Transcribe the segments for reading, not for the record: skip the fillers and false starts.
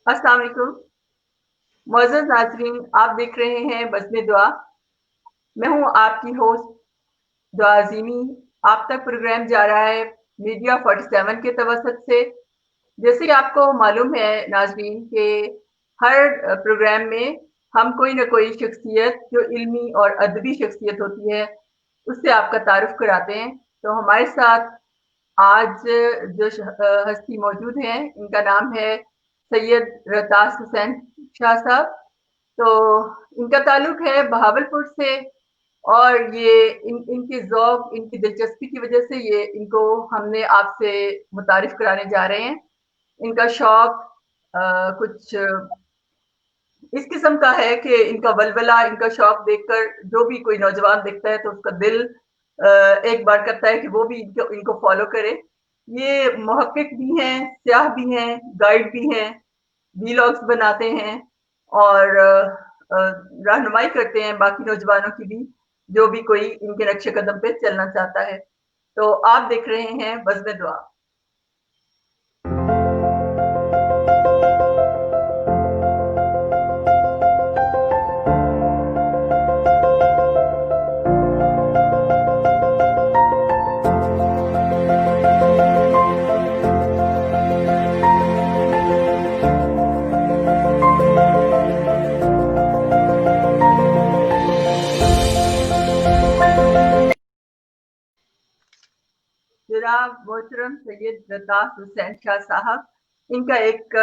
السلام علیکم معزز ناظرین، آپ دیکھ رہے ہیں بزم دعا۔ میں ہوں آپ کی ہوسٹ دعا عظیمی۔ آپ تک پروگرام جا رہا ہے میڈیا 47 کے توسط سے۔ جیسے کہ آپ کو معلوم ہے ناظرین کہ ہر پروگرام میں ہم کوئی نہ کوئی شخصیت جو علمی اور ادبی شخصیت ہوتی ہے اس سے آپ کا تعارف کراتے ہیں۔ تو ہمارے ساتھ آج جو ہستی موجود ہیں ان کا نام ہے سید رتاس حسین شاہ صاحب۔ تو ان کا تعلق ہے بہاولپور سے، اور یہ ان کے ذوق، ان کی دلچسپی کی وجہ سے یہ ان کو ہم نے آپ سے متعارف کرانے جا رہے ہیں۔ ان کا شوق کچھ اس قسم کا ہے کہ ان کا ولولہ، ان کا شوق دیکھ کر جو بھی کوئی نوجوان دیکھتا ہے تو اس کا دل ایک بار کرتا ہے کہ وہ بھی ان کو فالو کرے۔ یہ محقق بھی ہیں، سیاح بھی ہیں، گائیڈ بھی ہیں، ویلاگز بناتے ہیں اور رہنمائی کرتے ہیں باقی نوجوانوں کی بھی، جو بھی کوئی ان کے نقش قدم پہ چلنا چاہتا ہے۔ تو آپ دیکھ رہے ہیں بزم دعا۔ جناب محترم سید رتاس حسین شاہ صاحب، ان کا ایک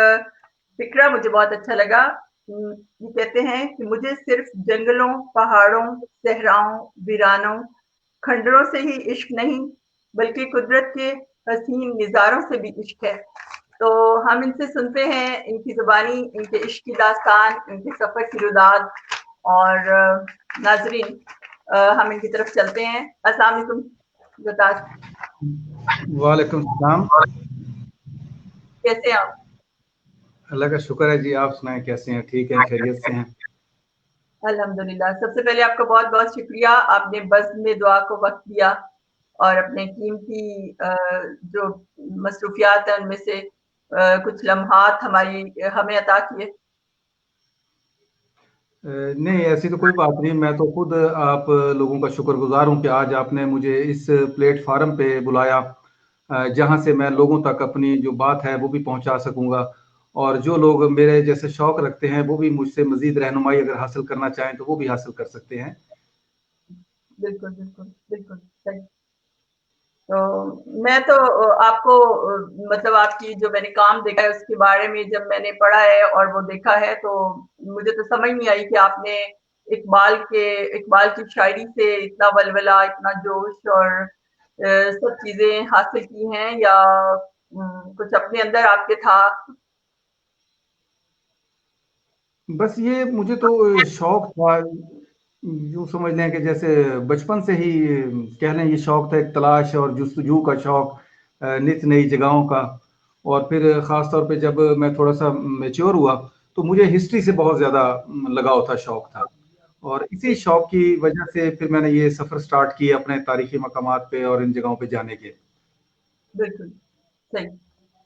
فکرہ مجھے بہت اچھا لگا۔ یہ کہتے ہیں کہ مجھے صرف جنگلوں، پہاڑوں، صحراؤں، ویرانوں، کھنڈروں سے ہی عشق نہیں بلکہ قدرت کے حسین نظاروں سے بھی عشق ہے۔ تو ہم ان سے سنتے ہیں ان کی زبانی، ان کے عشق کی داستان، ان کے سفر کی روداد۔ اور ناظرین ہم ان کی طرف چلتے ہیں۔ السلام علیکم رتاس۔ وعلیکم السلام۔ کیسے ہیں آپ؟ اللہ کا شکر ہے جی، آپ سنائیں کیسے ہیں؟ ٹھیک ہیں، خیریت سے ہیں؟ الحمدللہ۔ سب سے پہلے آپ کا بہت بہت شکریہ، آپ نے بزم دعا کو وقت دیا اور اپنے قیمتی جو مصروفیات ہیں ان میں سے کچھ لمحات ہمیں عطا کیے۔ نہیں، ایسی تو کوئی بات نہیں، میں تو خود آپ لوگوں کا شکر گزار ہوں کہ آج آپ نے مجھے اس پلیٹ فارم پہ بلایا جہاں سے میں لوگوں تک اپنی جو بات ہے وہ بھی پہنچا سکوں گا، اور جو لوگ میرے جیسے شوق رکھتے ہیں وہ بھی مجھ سے مزید رہنمائی اگر حاصل کرنا چاہیں تو وہ بھی حاصل کر سکتے ہیں۔ بالکل بالکل بالکل صحیح۔ تو میں تو آپ کو مطلب آپ کی جو میں نے کام دیکھا ہے اس کے بارے میں جب میں نے پڑھا ہے اور وہ دیکھا ہے تو مجھے تو سمجھ نہیں آئی کہ آپ نے اقبال کی شاعری سے اتنا ولولہ، اتنا جوش اور سب چیزیں حاصل کی ہیں، یا کچھ اپنے اندر آپ کے تھا؟ بس یہ مجھے تو شوق تھا، یوں سمجھ لیں کہ جیسے بچپن سے ہی کہہ لیں، یہ شوق تھا ایک تلاش اور جستجو کا شوق نت نئی جگہوں کا۔ اور پھر خاص طور پہ جب میں تھوڑا سا میچور ہوا تو مجھے ہسٹری سے بہت زیادہ لگاؤ تھا، شوق تھا، اور اسی شوق کی وجہ سے پھر میں نے یہ سفر سٹارٹ کیا اپنے تاریخی مقامات پہ اور ان جگہوں پہ جانے کے۔ بالکل صحیح۔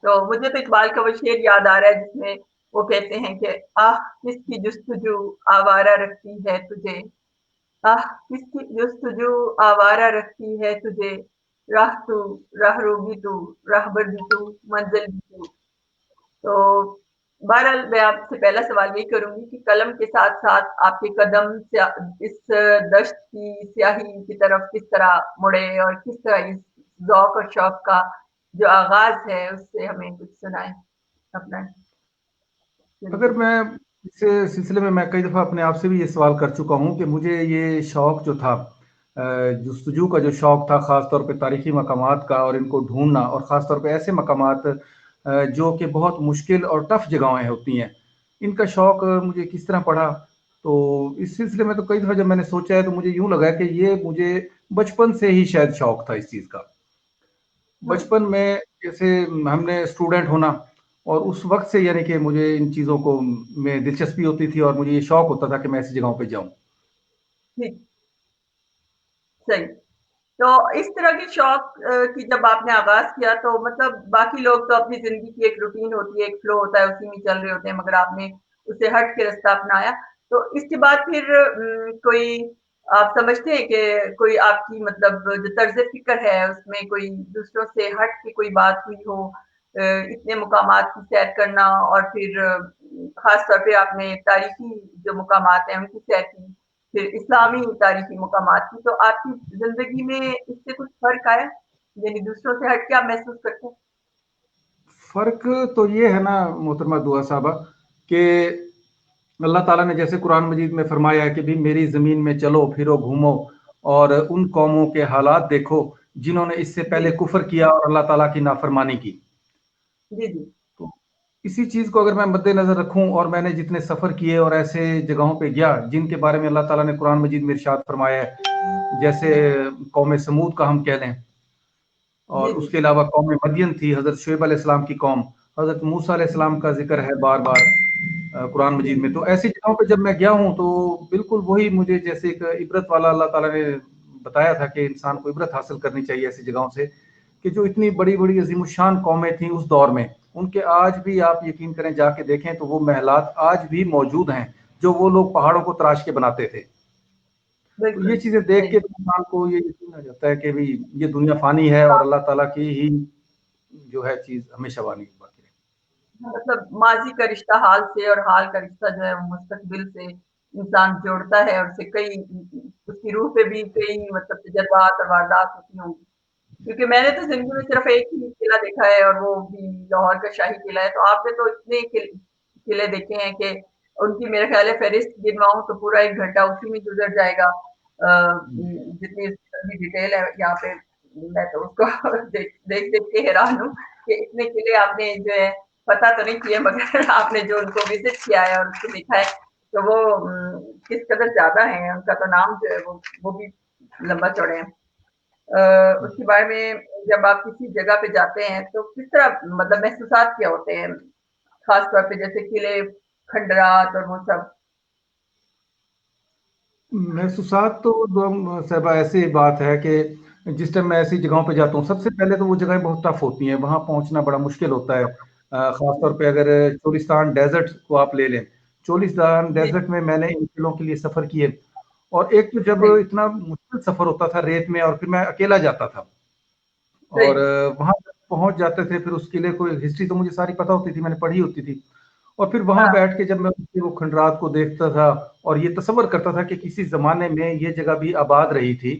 تو مجھے تو اقبال کا وہ شعر یاد آ رہا ہے جس میں وہ کہتے ہیں کہ آہ کس کی جستجو آوارہ رکھتی ہے تجھے، آہ کس کی جستجو آوارہ رکھتی ہے تجھے، راہ تو، راہ روبی تو، راہبر بھی تو، منزل بھی تو۔ تو بہرحال میں آپ سے پہلا سوال یہی کروں گی کہ قلم کے ساتھ ساتھ آپ کے قدم اس دشت کی سیاہی کی طرف کس طرح مڑے، اور کس طرح اس ذوق اور شوق کا جو آغاز ہے اس سے ہمیں کچھ سنائیں اپنا۔ اگر میں اس سلسلے میں کئی دفعہ اپنے آپ سے بھی یہ سوال کر چکا ہوں کہ مجھے یہ شوق جو تھا، جستجو کا جو شوق تھا، خاص طور پہ تاریخی مقامات کا اور ان کو ڈھونڈنا، اور خاص طور پہ ایسے مقامات جو کہ بہت مشکل اور ٹف جگہیں ہوتی ہیں، ان کا شوق مجھے کس طرح پڑا۔ تو اس سلسلے میں تو کئی دفعہ جب میں نے سوچا ہے تو مجھے یوں لگا کہ یہ مجھے بچپن سے ہی شاید شوق تھا اس چیز کا۔ بچپن میں جیسے ہم نے اسٹوڈنٹ ہونا، اور اس وقت سے یعنی کہ مجھے ان چیزوں کو میں دلچسپی ہوتی تھی اور مجھے یہ شوق ہوتا تھا کہ میں ایسی جگہوں پہ جاؤں۔ ٹھیک، صحیح۔ تو اس طرح کے شوق کی جب آپ نے آغاز کیا تو مطلب باقی لوگ تو اپنی زندگی کی ایک روٹین ہوتی ہے، ایک فلو ہوتا ہے، اسی میں چل رہے ہوتے ہیں، مگر آپ نے اس سے ہٹ کے رستہ اپنایا. تو اس کے بعد پھر کوئی آپ سمجھتے ہیں کہ کوئی آپ کی مطلب جو طرز فکر ہے اس میں کوئی دوسروں سے ہٹ کے کوئی بات ہوئی ہو، اتنے مقامات کی سیر کرنا اور پھر خاص طور پہ آپ نے تاریخی جو مقامات ہیں ان کی سیر کی، پھر اسلامی تاریخی مقامات کی، تو آپ کی زندگی میں اس سے کچھ فرق آیا؟ یعنی دوسروں سے ہٹ کے آپ محسوس کرتے ہیں؟ فرق تو یہ ہے نا محترمہ دعا صاحبہ کہ اللہ تعالیٰ نے جیسے قرآن مجید میں فرمایا ہے کہ بھی میری زمین میں چلو پھرو گھومو اور ان قوموں کے حالات دیکھو جنہوں نے اس سے جی پہلے کفر کیا اور اللہ تعالیٰ کی نافرمانی کی. جی جی تو اسی چیز کو اگر میں مد نظر رکھوں اور میں نے جتنے سفر کیے اور ایسے جگہوں پہ گیا جن کے بارے میں اللہ تعالیٰ نے قرآن مجید میں ارشاد فرمایا ہے، جیسے قوم سمود کا ہم کہہ لیں، اور جی اس جی کے علاوہ قوم مدین تھی، حضرت شعیب علیہ السلام کی قوم، حضرت موسیٰ علیہ السلام کا ذکر ہے بار بار قرآن جی مجید میں. تو ایسی جگہوں پہ جب میں گیا ہوں تو بالکل وہی مجھے جیسے ایک عبرت والا اللہ تعالیٰ نے بتایا تھا کہ انسان کو عبرت حاصل کرنی چاہیے ایسی جگہوں سے، کہ جو اتنی بڑی بڑی عظیم الشان قومیں تھیں اس دور میں، ان کے آج بھی آپ یقین کریں جا کے دیکھیں تو وہ محلات آج بھی موجود ہیں جو وہ لوگ پہاڑوں کو تراش کے بناتے تھے. تو بالکل یہ چیزیں دیکھ کے صحیح. انسان کو یہ یقین آ جاتا ہے کہ بھی یہ دنیا فانی ہے اور اللہ تعالیٰ کی ہی جو ہے چیز ہمیشہ وانی باقی رہے. مطلب ماضی کا رشتہ حال سے اور حال کا رشتہ جو ہے وہ مستقبل سے انسان جوڑتا ہے، اور اس سے کئی اس کی روح پہ بھی کئی مطلب تجربات اور واردات ہوتی ہوں گی. کیونکہ میں نے تو زندگی میں صرف ایک ہی قلعہ دیکھا ہے اور وہ بھی لاہور کا شاہی قلعہ ہے. تو آپ نے تو اتنے قلعے دیکھے ہیں کہ ان کی میرا خیال ہے فہرست گنواؤں تو پورا ایک گھنٹہ اسی میں گزر جائے گا. جتنی ڈیٹیل ہے یہاں پہ میں تو اس کو دیکھ دیکھ کے حیران ہوں کہ اتنے قلعے آپ نے جو ہے پتا تو نہیں کیا، مگر آپ نے جو ان کو وزٹ کیا ہے اور اس کو دیکھا ہے تو وہ کس قدر زیادہ ہیں، ان کا تو نام جو ہے وہ بھی لمبا چوڑے ہیں. اس کے بارے میں جب آپ کسی جگہ پہ جاتے ہیں تو کس طرح مطلب محسوسات کیا ہوتے ہیں، خاص طور پہ جیسے قلعے، کھنڈرات اور وہ سب؟ محسوسات تو صاحبہ ایسی بات ہے کہ جس ٹائم میں ایسی جگہوں پہ جاتا ہوں سب سے پہلے تو وہ جگہیں بہت ٹف ہوتی ہیں، وہاں پہنچنا بڑا مشکل ہوتا ہے. خاص طور پہ اگر چولستان ڈیزرٹ کو آپ لے لیں، چولستان جی ڈیزرٹ میں میں نے ان قلعوں کے لیے سفر کیے، اور ایک تو جب صحیح اتنا مشکل سفر ہوتا تھا ریت میں اور پھر میں اکیلا جاتا تھا، اور صحیح. وہاں پہنچ جاتے تھے پھر اس قلعے کو ہسٹری تو مجھے ساری پتہ ہوتی تھی، میں نے پڑھی ہوتی تھی، اور پھر وہاں ہاں بیٹھ کے جب میں اس کے وہ کھنڈرات کو دیکھتا تھا اور یہ تصور کرتا تھا کہ کسی زمانے میں یہ جگہ بھی آباد رہی تھی،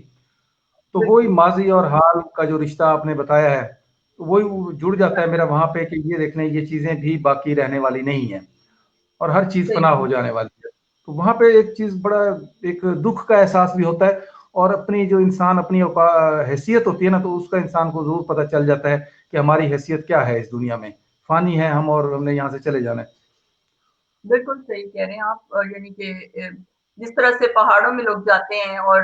تو وہی بالکل ماضی اور حال کا جو رشتہ آپ نے بتایا ہے وہی جڑ جاتا ہے میرا وہاں پہ کہ یہ دیکھنے یہ چیزیں بھی باقی رہنے والی نہیں ہیں اور ہر چیز صحیح. فنا ہو جانے والی ہے. تو وہاں پہ ایک چیز بڑا ایک دکھ کا احساس بھی ہوتا ہے، اور اپنی جو انسان اپنی حیثیت ہوتی ہے نا تو اس کا انسان کو ضرور پتہ چل جاتا ہے کہ ہماری حیثیت کیا ہے اس دنیا میں، فانی ہے ہم اور ہم نے یہاں سے چلے جانا ہے. بالکل صحیح کہہ رہے ہیں آپ. یعنی کہ جس طرح سے پہاڑوں میں لوگ جاتے ہیں اور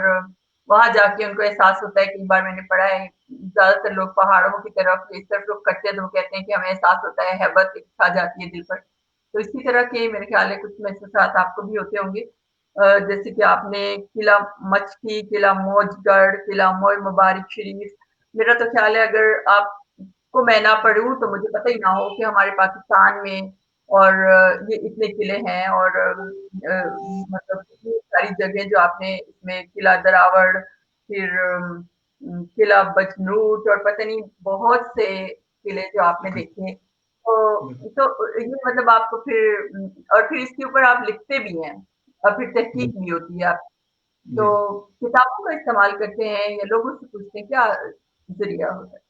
وہاں جا کے ان کو احساس ہوتا ہے، کئی بار میں نے پڑھا ہے زیادہ تر لوگ پہاڑوں کی طرف اس طرف لوگ کرتے ہیں تو وہ کہتے ہیں کہ ہمیں احساس ہوتا ہے ہیبت چھا جاتی ہے دل پر. تو اسی طرح کے میرے خیال ہے کچھ محسوسات آپ کو بھی ہوتے ہوں گے. جیسے کہ آپ نے قلعہ مچھی، قلعہ موج گڑھ، قلعہ موئے مبارک شریف، میرا تو خیال ہے اگر آپ کو میں نہ پڑھوں تو مجھے پتہ ہی نہ ہو کہ ہمارے پاکستان میں اور یہ اتنے قلعے ہیں، اور مطلب اتنی ساری جگہیں جو آپ نے اس میں قلعہ دراوڑ، پھر قلعہ بجنوٹ اور پتہ نہیں بہت سے قلعے جو آپ نے دیکھے. تو یہ مطلب آپ کو پھر اور پھر اس کے اوپر آپ لکھتے بھی ہیں اور پھر تحقیق بھی ہوتی ہے آپ. تو جی. کتابوں کا استعمال کرتے ہیں یا لوگوں سے پوچھتے ہیں، کیا ذریعہ ہوتا ہے؟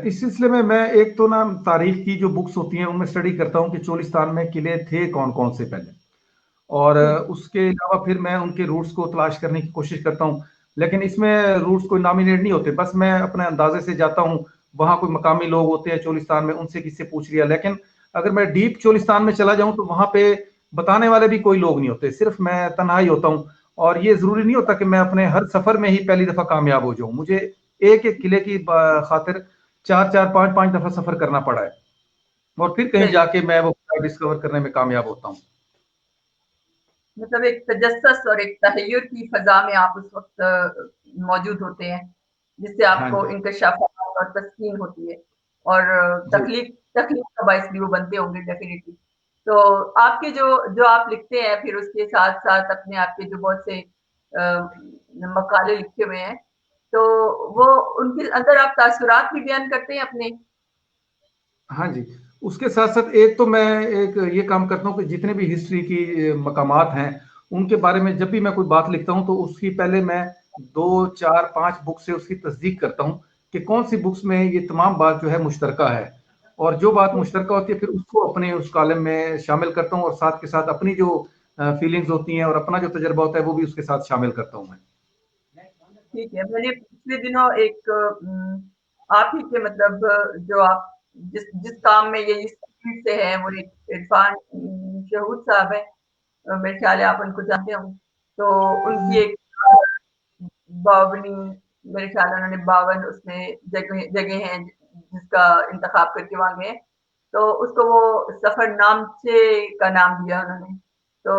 اس سلسلے میں ایک تو نا تاریخ کی جو بکس ہوتی ہیں ان میں اسٹڈی کرتا ہوں کہ چولستان میں قلعے تھے کون کون سے پہلے، اور جی اس کے علاوہ پھر میں ان کے روٹس کو تلاش کرنے کی کوشش کرتا ہوں. لیکن اس میں روٹس کوئی نامینیٹ نہیں ہوتے، بس میں اپنے اندازے سے جاتا ہوں، وہاں کوئی مقامی لوگ ہوتے ہیں چولستان میں ان سے کسی سے پوچھ لیا. لیکن اگر میں ڈیپ چولستان میں چلا جاؤں تو وہاں پہ بتانے والے بھی کوئی لوگ نہیں ہوتے، صرف میں تنہا ہی ہوتا ہوں. اور یہ ضروری نہیں ہوتا کہ میں اپنے ہر سفر میں ہی پہلی دفعہ کامیاب ہو جاؤں، مجھے ایک ایک قلعے کی خاطر چار چار پانچ پانچ دفعہ سفر کرنا پڑا ہے، اور پھر کہیں صحیح. جا کے میں وہ ڈسکور کرنے میں کامیاب ہوتا ہوں. मतलब एक तजस्सुस और एक तहय्युर की फ़ज़ा में आप उस वक़्त मौजूद होते हैं, जिससे हाँ आपको जी। इंकशाफ़ात और तस्कीन होती है और जी। तख़लीक़ का बाइस भी वो बनते होंगे डेफ़िनिटली। तो आपके जो जो आप लिखते हैं फिर उसके साथ-साथ अपने आप के जो बहुत से मक़ाले लिखे हुए हैं, तो वो उनके अंदर आप तासुरात भी बयान करते हैं अपने? हाँ जी, उसके साथ-साथ एक तो मैं एक ये काम करता हूँ कि जितने भी हिस्ट्री की मकामात हैं, उनके बारे में जब भी मैं कोई बात लिखता हूँ, तो उसकी पहले मैं 2, 4, 5 बुक से उसकी तस्दीक करता हूँ कि कौन-सी बुक्स में ये तमाम बात जो है मुश्तरका है। और जो बात ठीक मुश्तरका होती है, फिर उसको अपने उस कॉलम में शामिल करता हूँ और साथ के साथ अपनी जो फीलिंग्स होती हैं और अपना जो तजुर्बा होता है, वो भी उसके साथ शामिल करता हूँ मैं। ठीक है। मैंने पिछले दिनों एक आप ही के मतलब जो आप जिस जिस काम में ये इस फील्ड से हैं, वो एक इरफान शहूद साहब हैं। मेरे ख्याल है आप उनको जानते होंगे। तो उनकी एक बावनी मेरे ख्याल है उन्होंने 52 उसमें जगह जगह हैं जिसका इंतखाब करके वहाँ गए। तो उसको वो सफरनामचे का नाम दिया उन्होंने। तो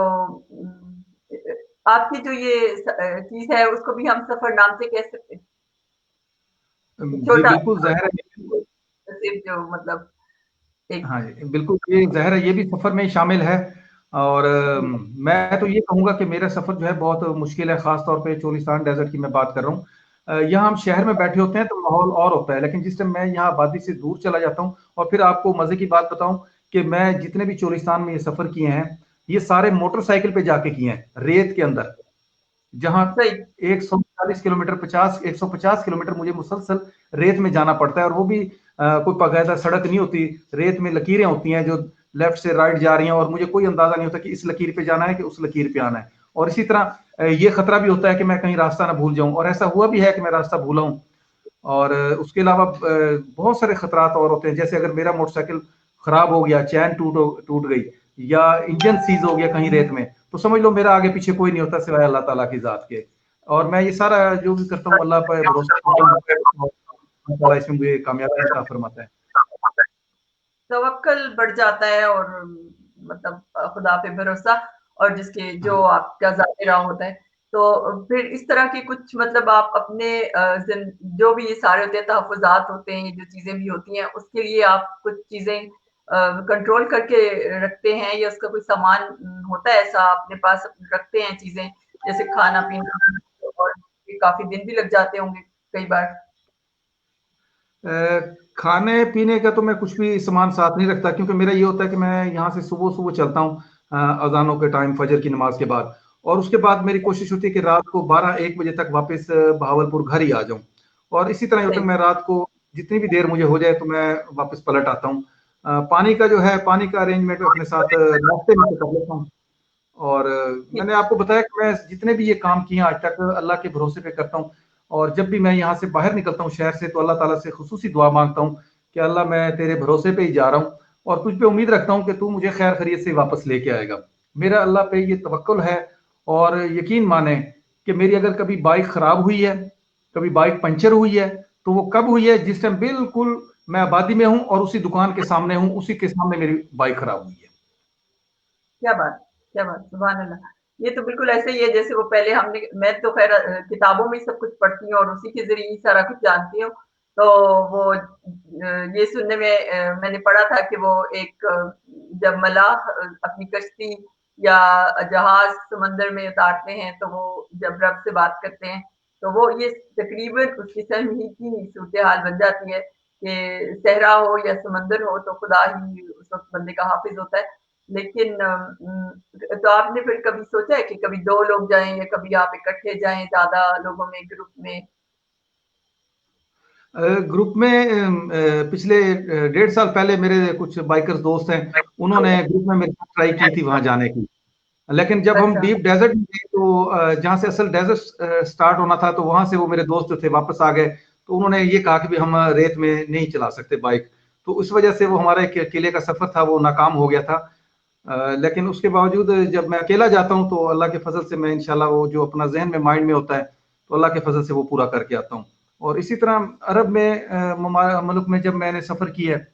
आपकी जो ये चीज़ है उसको भी हम सफरनामचे कह सकते हैं। जी, छोटा बिल्कुल ज़ाहिर है। सिर्फ जो मतलब एक हाँ जी, बिल्कुल, ये ज़ाहिर है ये भी सफ़र में ही शामिल है और मैं तो ये कहूँगा कि मेरा सफ़र जो है बहुत मुश्किल है, ख़ास तौर पे चोलिस्तान डेज़र्ट की मैं बात कर रहा हूँ। यहाँ हम शहर में बैठे होते हैं तो माहौल और होता है, लेकिन जिस टाइम मैं यहाँ आबादी से दूर चला जाता हूँ और फिर आपको मज़े की बात बताऊँ कि मैं जितने भी चोलिस्तान में ये सफ़र किए हैं, ये सारे मोटरसाइकिल पे जाके किए हैं, रेत के अंदर। जहाँ सही 140 किलोमीटर 50 150 किलोमीटर मुझे मुसलसल रेत में जाना पड़ता है और वो भी कोई बाकायदा सड़क नहीं होती, रेत में लकीरें होती हैं जो लेफ्ट से राइट जा रही हैं और मुझे कोई अंदाजा नहीं होता कि इस लकीर पे जाना है कि उस लकीर पे आना है। और इसी तरह ये खतरा भी होता है कि मैं कहीं रास्ता ना भूल जाऊं और ऐसा हुआ भी है कि मैं रास्ता भूला हूं। और उसके अलावा बहुत सारे खतरात और होते हैं, जैसे अगर मेरा मोटरसाइकिल खराब हो गया, चैन टूट गई या इंजन सीज हो गया कहीं रेत में, तो समझ लो मेरा आगे पीछे कोई नहीं होता सिवाय अल्लाह ताला की जात के। और मैं ये सारा जो भी करता हूँ अल्लाह पर भरोसा करता हूँ और अल्लाह ताला इसमें मुझे कामयाबी अता फरमाता है। तवक्कल बढ़ जाता है और मतलब खुदा पे भरोसा और जिसके हाँ जो जी। आपका ज़ाहिरा होता है। तो फिर इस तरह के कुछ मतलब आप अपने जो भी ये सारे होते हैं तहफ़्फ़ुज़ात होते हैं, ये जो चीज़ें भी होती हैं, उसके लिए आप कुछ चीज़ें कंट्रोल करके रखते हैं या उसका कोई सामान होता है ऐसा अपने पास रखते हैं चीज़ें, जैसे खाना-पीना और ये काफ़ी दिन भी लग जाते होंगे कई बार? खाने पीने का तो मैं कुछ भी सामान साथ नहीं रखता क्योंकि मेरा ये होता है कि मैं यहाँ से सुबह सुबह चलता हूँ अजानों के टाइम फजर की नमाज के बाद और उसके बाद मेरी कोशिश होती है कि रात को 12-1 बजे तक वापस बहावलपुर घर ही आ जाऊँ और इसी तरह होता है सही, मैं रात को जितनी भी देर मुझे हो जाए तो मैं वापस पलट आता हूँ। पानी का जो है पानी का अरेंजमेंट अपने साथ नाश्ते में तो कर लेता हूँ और ठीक, मैंने आपको बताया कि मैं जितने भी ये काम किए आज तक अल्लाह के भरोसे पे करता हूँ और जब भी मैं यहाँ से बाहर निकलता हूँ शहर से तो अल्लाह ताला से खुसूसी दुआ मांगता हूँ कि अल्लाह मैं तेरे भरोसे पे ही जा रहा हूँ और तुझ पे उम्मीद रखता हूँ कि तू मुझे खैर खैरियत से वापस लेके आएगा। मेरा अल्लाह पे ये तवक्कुल है और यकीन माने कि मेरी अगर कभी बाइक खराब हुई है, कभी बाइक पंचर हुई है, तो वो कब हुई है जिस टाइम बिल्कुल मैं आबादी में हूँ और उसी दुकान के सामने हूँ, उसी के सामने मेरी बाइक खराब हुई है। क्या बात! क्या बात! सुभान अल्लाह! ये तो बिल्कुल ऐसे ही है जैसे वो पहले हमने मैं तो ख़ैर किताबों में ही सब कुछ पढ़ती हूँ और उसी के ज़रिए ही सारा कुछ जानती हूँ। तो वो ये सुनने में मैंने पढ़ा था कि वो एक जब मलाह अपनी कश्ती या जहाज़ समंदर में उतारते हैं, तो वो जब रब से बात करते हैं, तो वो ये तकरीबन उस किस्म ही की सूरत-ए-हाल बन जाती है कि सहरा हो या समंदर हो, तो खुदा ही उस वक़्त बंदे का हाफ़िज़ होता है। लेकिन तो आपने फिर कभी सोचा है कि कभी 2 लोग जाएँ या कभी आप इकट्ठे जाएँ ज़्यादा लोगों में, ग्रुप में? ग्रुप में पिछले 1.5 साल पहले मेरे कुछ बाइकर्स दोस्त हैं, उन्होंने ग्रुप में मेरे साथ ट्राई की थी वहाँ जाने की। लेकिन जब हम अच्छा, डीप डेज़र्ट में गए तो जहाँ से असल डेज़र्ट स्टार्ट होना था तो वहाँ से वो मेरे दोस्त जो थे वापस आ गए। तो उन्होंने ये कहा कि भई हम रेत में नहीं चला सकते बाइक। तो उस वजह से वो हमारा एक अकेले का सफ़र था वो नाकाम हो गया था। लेकिन उसके बावजूद जब मैं अकेला जाता हूँ तो अल्लाह के फ़ज़ल से मैं इंशाल्लाह वो जो अपना ज़हन में माइंड में होता है, तो अल्लाह के फ़ज़ल से वो पूरा करके आता हूँ। और इसी तरह अरब में मुल्क में जब मैंने सफ़र किया है,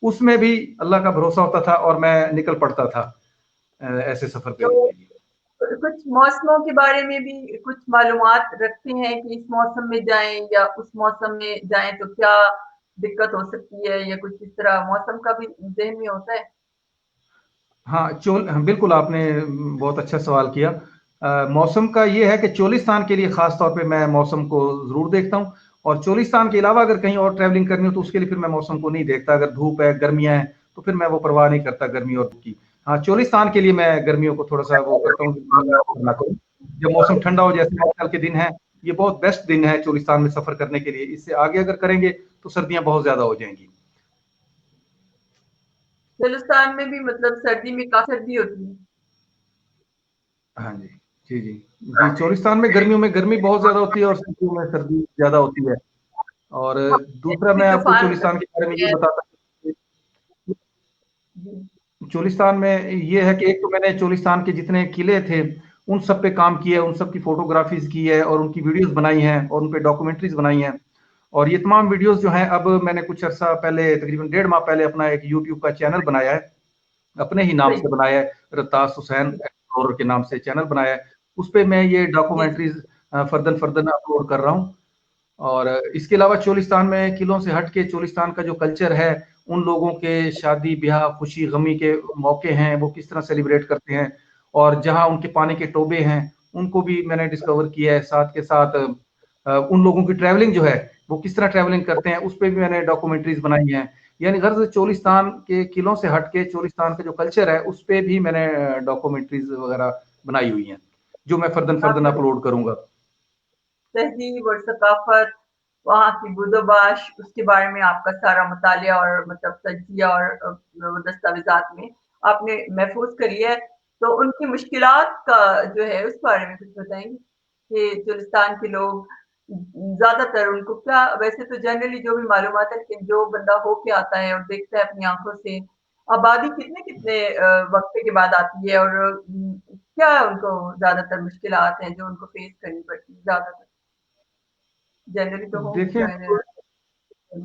उसमें भी अल्लाह का भरोसा होता था और मैं निकल पड़ता था ऐसे सफ़र पे तो के लिए। कुछ मौसमों के बारे में भी कुछ मालूमात रखते हैं कि इस मौसम में जाएँ या उस मौसम में जाएँ तो क्या दिक्कत हो सकती है, या कुछ इस तरह मौसम का भी ज़हन में होता है? हाँ, बिल्कुल आपने बहुत अच्छा सवाल किया। मौसम का ये है कि चोलिस्तान के लिए ख़ास तौर पे मैं मौसम को ज़रूर देखता हूँ, और चोलिस्तान के अलावा अगर कहीं और ट्रैवलिंग करनी हो तो उसके लिए फिर मैं मौसम को नहीं देखता। अगर धूप है, गर्मियाँ हैं, तो फिर मैं वो परवाह नहीं करता गर्मी और धूप की। हाँ, चोलिस्तान के लिए मैं गर्मियों को थोड़ा-सा वो करता हूँ कि ना करूँ। जब मौसम ठंडा हो, जैसे आजकल के दिन हैं, ये बहुत बेस्ट दिन है चोलिस्तान में सफ़र करने के लिए। इससे आगे अगर करेंगे तो सर्दियाँ बहुत ज़्यादा हो जाएँगी। बलूचिस्तान में भी मतलब सर्दी में काफ़ी सर्दी होती है। हाँ जी। जी, जी। जी, चोलिस्तान में गर्मियों में गर्मी बहुत ज़्यादा होती है और सर्दियों में सर्दी ज़्यादा होती है। और दूसरा भी मैं आपको तूफ़ान चोलिस्तान के बारे में ये है। बताता हूँ कि जी, चोलिस्तान में ये है कि एक तो मैंने चोलिस्तान के जितने किले थे, उन सब पे काम किया है, उन सब की फ़ोटोग्राफ़ीज़ की है और उनकी वीडियोज़ बनाई हैं और उन पे डॉक्यूमेंट्रीज़ बनाई हैं। और ये तमाम वीडियोज़ जो हैं, अब मैंने कुछ अरसा पहले, तकरीबन डेढ़ माह पहले, अपना एक यूट्यूब का चैनल बनाया है। अपने ही नाम सही। से बनाया है, रत्तास हुसैन एक्सप्लोरर के नाम से चैनल बनाया है। उस पे मैं ये जी, जी। डॉक्यूमेंट्रीज़ फर्दन फर्दन अपलोड कर रहा हूँ। और इसके अलावा चोलिस्तान में किलों से हट के चोलिस्तान का जो कल्चर है, उन लोगों के शादी-ब्याह, खुशी-गमी के मौके हैं, वो किस तरह सेलिब्रेट करते हैं, और जहाँ उनके पानी के टोबे हैं, उनको भी मैंने डिस्कवर किया है। साथ के साथ उन लोगों की ट्रैवलिंग जो है, वो किस तरह ट्रैवलिंग करते हैं, उस पे भी मैंने डॉक्यूमेंट्रीज़ बनाई हैं। यानी गर्ज़ चोलिस्तान के किलों से हट के चोलिस्तान का जो कल्चर है, उस पे भी मैंने डॉक्यूमेंट्रीज़ वगैरह बनाई हुई हैं, जो मैं फर्दन फर्दन आपने अपलोड करूँगा। तहज़ीब और सकाफ़त, वहाँ की बुदोबाश, उसके बारे में आपका सारा मुतालिया और मतलब तज्ज़िया और वो दस्तावेज़ात में आपने महफ़ूज़ करी है। तो उनकी मुश्किलात का जो है उस बारे में कुछ बताएँगे? कि चुलिस्तान के लोग ज़्यादातर उनको क्या, वैसे तो जनरली जो भी मालूमात है, लेकिन जो बंदा हो के आता है और देखता है अपनी आँखों से, आबादी कितने-कितने वक़्ते के बाद आती है, और क्या उनको ज़्यादातर मुश्किलात हैं जो उनको फ़ेस करनी पड़ती है ज़्यादातर? जनरली तो होंगी देखें, ज़ाहिर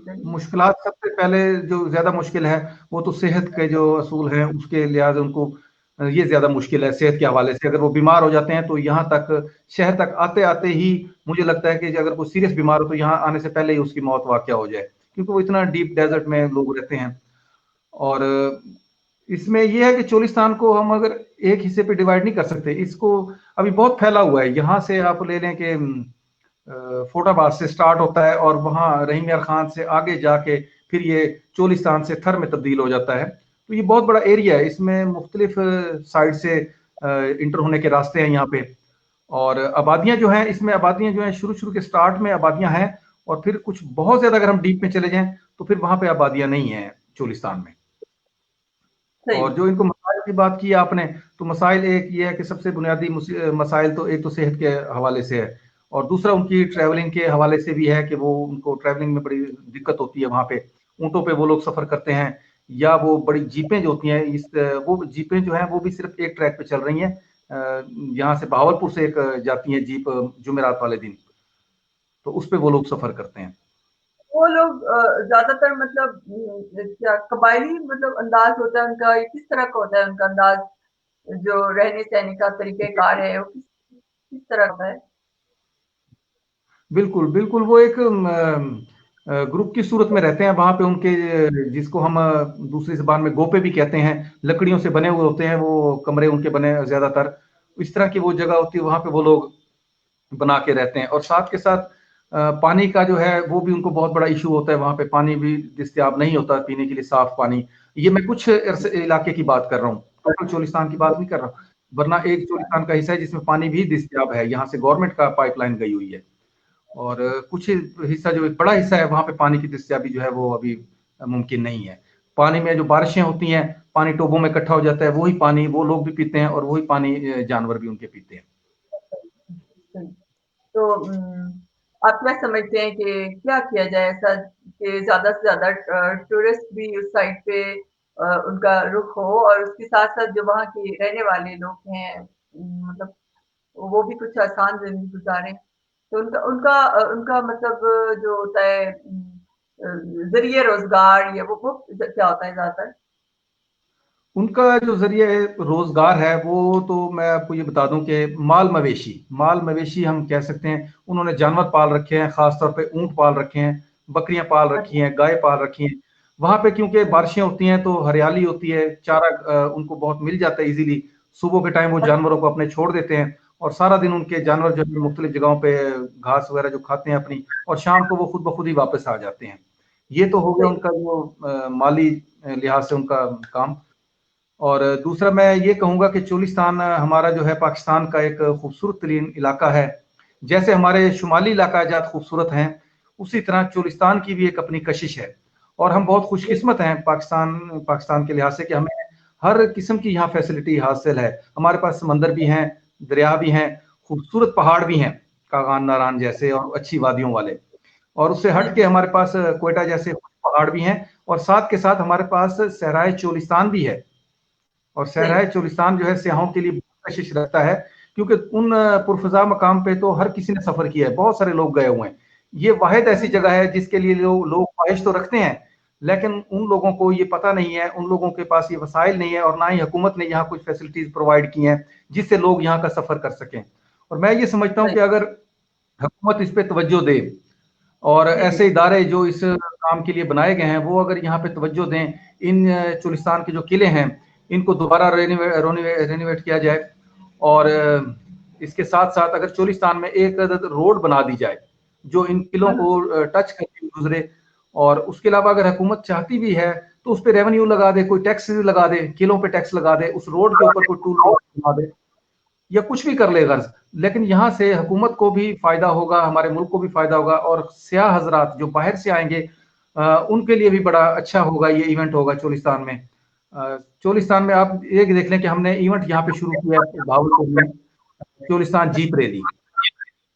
है। मुश्किलात सबसे पहले जो ज़्यादा मुश्किल है, वो तो सेहत के जो असूल हैं, उसके लिहाज़ उनको ये ज़्यादा मुश्किल है सेहत के हवाले से। अगर वो बीमार हो जाते हैं, तो यहाँ तक, शहर तक आते-आते ही मुझे लगता है कि अगर कोई सीरियस बीमार हो, तो यहाँ आने से पहले ही उसकी मौत वाक़या हो जाए। क्योंकि वो इतना डीप डेज़र्ट में लोग रहते हैं। और इसमें ये है कि चोलिस्तान को हम अगर एक हिस्से पे डिवाइड नहीं कर सकते। इसको अभी बहुत फैला हुआ है। यहाँ से आप ले लें कि फ़ोटाबाद से स्टार्ट होता है और वहाँ रहीम यार खान से आगे जाके फिर ये चोलिस्तान से थर में तब्दील हो जाता है। तो ये बहुत बड़ा एरिया है, इसमें मुख्तलिफ साइड से इंटर होने के रास्ते हैं यहाँ पे। और आबादियाँ जो हैं, इसमें आबादियाँ जो हैं, शुरू-शुरू के स्टार्ट में आबादियाँ हैं, और फिर कुछ बहुत ज़्यादा अगर हम डीप में चले जाएँ, तो फिर वहाँ पे आबादियाँ नहीं हैं चोलिस्तान में। सही। और जो इनको मसाइल की बात की आपने, तो मसाइल एक ये है कि सबसे बुनियादी मसाइल तो एक तो सेहत के हवाले से है, और दूसरा उनकी ट्रैवलिंग के हवाले से भी है कि वो, उनको ट्रैवलिंग में बड़ी दिक्कत होती है वहाँ पे। ऊँटों पे वो लोग सफ़र करते हैं, या वो बड़ी जीपें जो होती हैं, वो जीपें जो हैं, वो भी सिर्फ़ एक ट्रैक पे चल रही हैं। यहाँ से बहावलपुर से एक जाती हैं जीप जुमेरात वाले दिन, तो उस पे वो लोग सफ़र करते हैं। वो लोग ज़्यादातर मतलब क्या कबायली मतलब अंदाज़ होता है उनका, ये किस तरह का होता है उनका अंदाज़, जो रहने-सहने का तरीक़ेकार है, वो किस किस तरह का है? बिल्कुल, बिल्कुल, वो एक ग्रुप की सूरत में रहते हैं वहाँ पे। उनके जिसको हम दूसरी ज़बान में गोपे भी कहते हैं, लकड़ियों से बने हुए होते हैं वो कमरे, उनके बने ज़्यादातर। इस तरह की वो जगह होती है, वहाँ पे वो लोग बना के रहते हैं। और साथ के साथ पानी का जो है, वो भी उनको बहुत बड़ा इश्यू होता है, वहाँ पे पानी भी दस्तयाब नहीं होता पीने के लिए, साफ़ पानी। ये मैं कुछ इलाके की बात कर रहा हूँ, टोटल चोलिस्तान की बात नहीं कर रहा हूँ। वरना एक चोलिस्तान का हिस्सा है जिसमें पानी भी दस्तयाब है, यहाँ से गवर्नमेंट का पाइपलाइन गई हुई है। और कुछ हिस्सा, जो एक बड़ा हिस्सा है, वहाँ पे पानी की दस्तयाबी जो है वो अभी मुमकिन नहीं है। पानी में जो बारिशें होती हैं, पानी टोबों में इकट्ठा हो जाता है, वही पानी वो लोग भी पीते हैं, और वही पानी जानवर भी उनके पीते हैं। तो आप क्या समझते हैं कि क्या किया जाए ऐसा कि ज़्यादा से ज़्यादा टूरिस्ट भी उस साइड पे उनका रुख हो, और उसके साथ-साथ जो वहाँ के रहने वाले लोग हैं, मतलब वो भी कुछ आसान ज़िंदगी गुज़ारें। तो उनका मतलब जो होता है ज़रिए रोज़गार, या वो क्या होता है ज़्यादातर? उनका जो ज़रिए रोज़गार है वो तो मैं आपको ये बता दूं कि माल मवेशी हम कह सकते हैं। उन्होंने जानवर पाल रखे हैं, ख़ास तौर पे ऊँट पाल रखे हैं, बकरियां पाल रखी हैं, गाय पाल रखी हैं। वहाँ पे क्योंकि बारिशें होती हैं तो हरियाली होती है, चारा उनको बहुत मिल जाता है इजीली। सुबह के टाइम वो जानवरों को अपने छोड़ देते हैं और सारा दिन उनके जानवर जो है मुख्तलिफ जगहों पे घास वगैरह जो खाते हैं अपनी, और शाम को वो खुद ब खुद ही वापस आ जाते हैं। ये तो हो गया उनका जो माली लिहाज से उनका काम। और दूसरा मैं ये कहूँगा कि चोलिस्तान हमारा जो है पाकिस्तान का एक खूबसूरत तरीन इलाका है। जैसे हमारे शुमाली इलाका जात खूबसूरत हैं, उसी तरह चोलिस्तान की भी एक अपनी कशिश है। और हम बहुत खुशकिस्मत हैं पाकिस्तान के लिहाज से कि हमें हर किस्म की यहाँ फैसिलिटी हासिल है। हमारे पास समंदर भी हैं, दरिया भी हैं, खूबसूरत पहाड़ भी हैं, कागान नारान जैसे और अच्छी वादियों वाले। और उससे हट के हमारे पास क्वेटा जैसे पहाड़ भी हैं, और साथ के साथ हमारे पास सहराए चोलिस्तान भी है। और सहराए चोलिस्तान जो है सियाहों के लिए बहुत कशिश रखता है, क्योंकि उन पुरफजा मकाम पे तो हर किसी ने सफर किया है, बहुत सारे लोग गए हुए हैं। ये वाहिद ऐसी जगह है जिसके लिए लोग ख्वाहिश तो रखते हैं, लेकिन उन लोगों को ये पता नहीं है, उन लोगों के पास ये वसाइल नहीं है, और ना ही हुकूमत ने यहाँ कुछ फैसिलिटीज प्रोवाइड की हैं जिससे लोग यहाँ का सफर कर सकें। और मैं ये समझता हूँ कि अगर हुकूमत इस पे तवज्जो दे, और ऐसे इदारे जो इस काम के लिए बनाए गए हैं वो अगर यहाँ पे तवज्जो दें, इन चोलिस्तान के जो किले हैं इनको दोबारा रेनोवेट किया जाए, और इसके साथ साथ अगर चोलिस्तान में एक रोड बना दी जाए जो इन किलों को टच करके गुजरे, और उसके अलावा अगर हुकूमत चाहती भी है तो उस पर रेवेन्यू लगा दे, कोई टैक्स लगा दे, किलों पे टैक्स लगा दे, उस रोड के ऊपर कोई टूल बना दे, या कुछ भी कर ले गर्ज। लेकिन यहाँ से हुकूमत को भी फायदा होगा, हमारे मुल्क को भी फायदा होगा, और सियाह हजरात जो बाहर से आएंगे उनके लिए भी बड़ा अच्छा होगा ये इवेंट होगा चोलिस्तान में। चोलिस्तान में आप एक देख लें कि हमने इवेंट यहाँ पे शुरू किया है भावलपुर में, चोलिस्तान जीप रैली।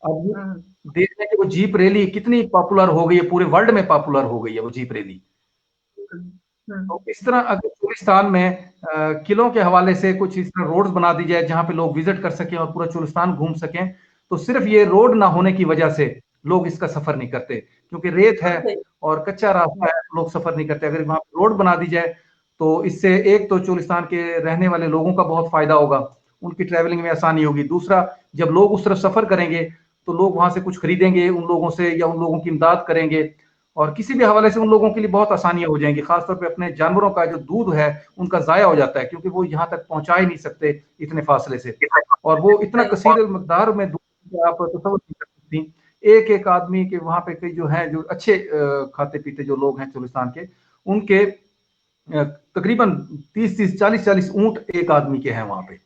अब देख लें कि वो जीप रैली कितनी पॉपुलर हो गई है, पूरे वर्ल्ड में पॉपुलर हो गई है वो जीप रैली। तो इस तरह अगर चोलिस्तान में किलों के हवाले से कुछ इस तरह रोड्स बना दी जाए जहां पे लोग विजिट कर सकें और पूरा चोलिस्तान घूम सकें, तो सिर्फ ये रोड ना होने की वजह से लोग इसका सफर नहीं करते, क्योंकि रेत है और कच्चा रास्ता है, लोग सफर नहीं करते। अगर वहां रोड बना दी जाए तो इससे एक तो चोलिस्तान के रहने वाले लोगों का बहुत फायदा होगा, उनकी ट्रैवलिंग में आसानी होगी। दूसरा, जब लोग उस तरफ सफर करेंगे तो लोग वहां से कुछ खरीदेंगे उन लोगों से, या उन लोगों की इमदाद करेंगे, और किसी भी हवाले से उन लोगों के लिए बहुत आसानियां हो जाएंगी। खासतौर पे अपने जानवरों का जो दूध है उनका जाया हो जाता है, क्योंकि वो यहाँ तक पहुंचा ही नहीं सकते इतने फासले से, और वो इतना कसीर मकदार में दूध आप तसव्वुर नहीं कर सकती। एक एक आदमी के वहां पे कई जो है जो अच्छे खाते पीते जो लोग हैं चोलिस्तान के, उनके तकरीबन 30-30 40-40 ऊंट एक आदमी के हैं वहां पे।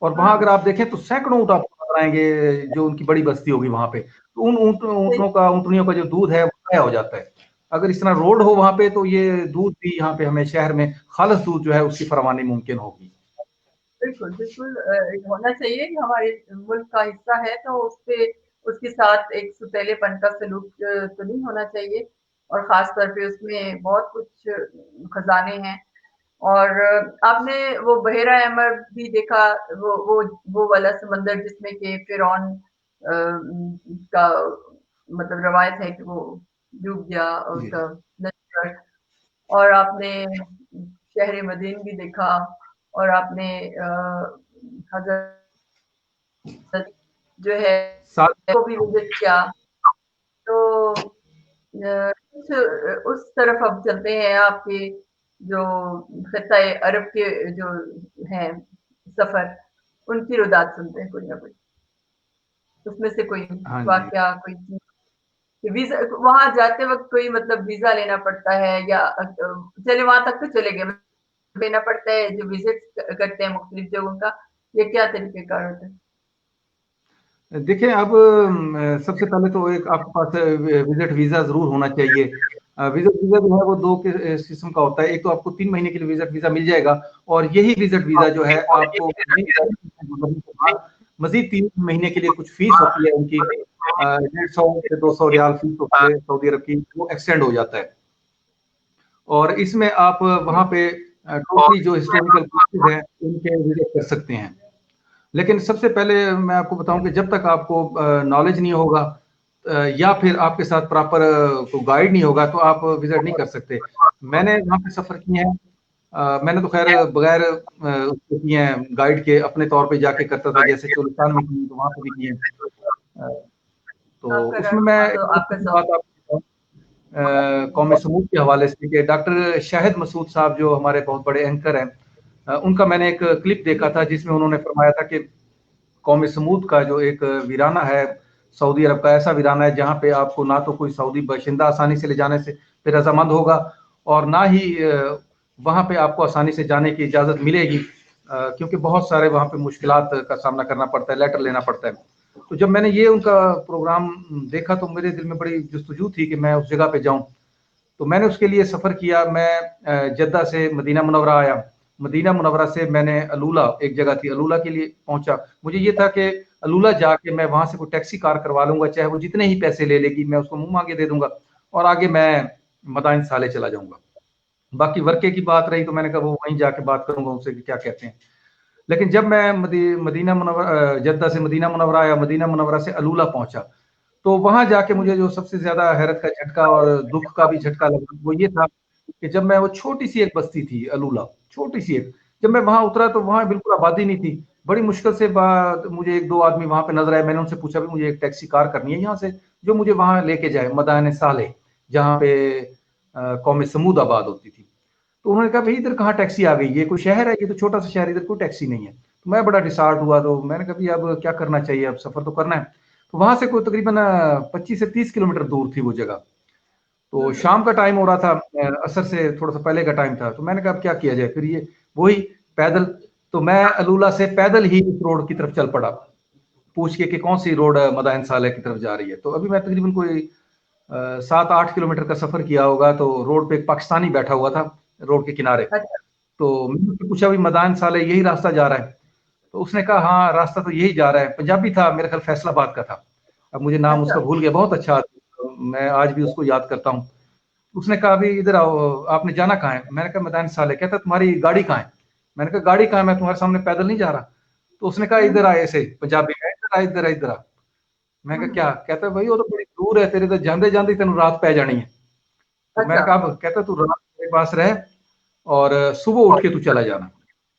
और वहां अगर आप देखें तो सैकड़ों ऊंट आपको नजर आएंगे, जो उनकी बड़ी बस्ती होगी वहां पे। तो उन ऊंटनियों का जो दूध है वो ज़ाया हो जाता है। अगर इस तरह रोड हो वहां पे तो ये दूध भी यहाँ पे हमें शहर में खालिस दूध जो है उसकी फरमानी मुमकिन होगी। बिल्कुल, बिल्कुल होना चाहिए कि हमारे मुल्क का हिस्सा है तो उसपे उसके साथ एक सुतीलेपन का सलूक तो नहीं होना चाहिए, और ख़ास तौर पे उसमें बहुत कुछ खजाने हैं। और आपने वो बहेरा अहमर भी देखा, वो वाला समंदर जिसमें कि फिरौन का मतलब रवायत है कि वो डूब गया और जी उसका नश्वर। और आपने शहर मदीन भी देखा, और आपने हजरत जो है साथ वो भी विजिट किया। तो कुछ उस तरफ अब चलते हैं, आपके जो खित्ता-ए अरब के जो हैं सफर, उनकी रुदात सुनते हैं कोई ना कोई। उसमें से कोई हाँ जी। वाकया, कोई चीज़, वीज़ा वहाँ जाते वक़्त कोई मतलब वीज़ा लेना पड़ता है, या चलिए वहाँ तक तो चले गए, लेना पड़ता है जो विजिट करते हैं मुख्तलिफ जगहों का, ये क्या तरीक़ेकार होता है? देखिए अब सबसे पहले तो एक आपके पास विजिट वीजा जरूर होना चाहिए। विजिट वीजा जो है वो दो किस्म का होता है। एक तो आपको 3 महीने के लिए विजिट वीजा मिल जाएगा, और यही विजिट वीजा जो है आपको मजीद 3 महीने के लिए कुछ फीस होती है उनकी, 150 से 200 रियाल फीस होती है सऊदी अरब की, वो एक्सटेंड हो जाता है। और इसमें आप वहाँ पे टोटली जो हिस्टोरिकल प्लेसेस हैं उनके विजिट कर सकते हैं। लेकिन सबसे पहले मैं आपको बताऊं कि जब तक आपको नॉलेज नहीं होगा, या फिर आपके साथ प्रॉपर कोई गाइड नहीं होगा, तो आप विजिट नहीं कर सकते। मैंने वहाँ पे सफ़र किए हैं, मैंने तो खैर बगैर उसके किए हैं गाइड के, अपने तौर पे जाके करता था, जैसे चोलिस्तान में किए तो वहाँ पे भी किए हैं। तो आपका उसमें मैं रहा एक तो छोटी आपका सी बात ज़ौक। आपको बताऊं, कौम समूद के हवाले से कि डॉक्टर शाहिद मसूद साहब जो हमारे बहुत बड़े एंकर हैं, उनका मैंने एक क्लिप देखा जी, था जिसमें उन्होंने फरमाया था कि कौम समूद का जो एक वीराना है सऊदी अरब का, ऐसा वीराना है जहाँ पे आपको ना तो कोई सऊदी बाशिंदा आसानी से ले जाने से पे रजामंद होगा, और ना ही वहाँ पे आपको आसानी से जाने की इजाज़त मिलेगी, क्योंकि बहुत सारे वहाँ पे मुश्किलात का सामना करना पड़ता है, लेटर लेना पड़ता है। तो जब मैंने ये उनका प्रोग्राम देखा तो मेरे दिल में बड़ी जस्तजू थी कि मैं उस जगह पे जाऊं। तो मैंने उसके लिए सफ़र किया। मैं जद्दा से मदीना मुनव्वरा आया। मदीना मुनव्वरा से मैंने अलूला, एक जगह थी, अलूला के लिए पहुंचा। मुझे ये था कि अलूला जाके मैं वहां से कोई टैक्सी कार करवा लूंगा, चाहे वो जितने ही पैसे ले लेगी, मैं उसको मुंह मांगे दे दूंगा, और आगे मैं मदाइन साले चला जाऊंगा। बाकी वर्के की बात रही तो मैंने कहा वो वहीं जाके बात करूंगा उनसे कि क्या कहते हैं। लेकिन जब मैं मदीना मुनव्वरा, जद्दा से मदीना मुनव्वरा आया, मदीना मुनव्वरा से अलूला पहुंचा, तो वहां जाके मुझे जो सबसे ज्यादा हैरत का झटका और दुख का भी झटका लगा वो ये था कि जब मैं, वो छोटी सी एक बस्ती थी अलूला, छोटी सी एक, जब मैं वहां उतरा तो वहां बिल्कुल आबादी नहीं थी। बड़ी मुश्किल से मुझे एक दो आदमी वहां पे नजर आए। मैंने उनसे पूछा भी मुझे एक टैक्सी कार करनी है यहाँ से जो मुझे वहां लेके जाए मदान साले, जहाँ पे कौम समूद आबाद होती थी। तो उन्होंने कहा भाई इधर कहाँ टैक्सी आ गई, ये कोई शहर है, ये तो छोटा सा शहर, इधर कोई टैक्सी नहीं है। तो मैं बड़ा डिसार्ट हुआ। तो मैंने कहा भाई अब क्या करना चाहिए, अब सफर तो करना है। तो वहां से कोई तकरीबन 25 से 30 किलोमीटर दूर थी वो जगह। तो शाम का टाइम हो रहा था, असर से थोड़ा सा पहले का टाइम था। तो मैंने कहा अब क्या किया जाए, फिर ये वही पैदल। तो मैं अलूला से पैदल ही उस रोड की तरफ चल पड़ा, पूछ के कि कौन सी रोड मदाइन साले की तरफ जा रही है। तो अभी मैं तकरीबन कोई 7-8 किलोमीटर का सफर किया होगा। तो रोड पे एक पाकिस्तानी बैठा हुआ था रोड के किनारे। अच्छा, तो मैंने उससे पूछा भी मदान साले यही रास्ता जा रहा है? तो उसने कहा हाँ रास्ता तो यही जा रहा है। पंजाबी था, मेरे ख्याल फैसलाबाद का था, अब मुझे नाम अच्छा। उसका भूल गया। बहुत अच्छा आदमी, तो मैं आज भी उसको याद करता हूँ। उसने कहा अभी इधर आओ, आपने जाना कहाँ है? मैंने कहा मैदान साले। कहता तुम्हारी गाड़ी कहाँ है? मैंने कहा गाड़ी कहाँ है, मैं तुम्हारे सामने पैदल नहीं जा रहा। तो उसने कहा इधर हुँ, आए, ऐसे पंजाबी में, इधर आ इधर आ इधर आ। मैं कहा हुँ। क्या? कहता भाई वो तो बड़ी दूर है, तेरे तो जाते जाते तेन रात पै जानी है। तो मैंने अच्छा, कहा अब, कहता तू रात मेरे पास रह और सुबह उठ के तू चला जाना।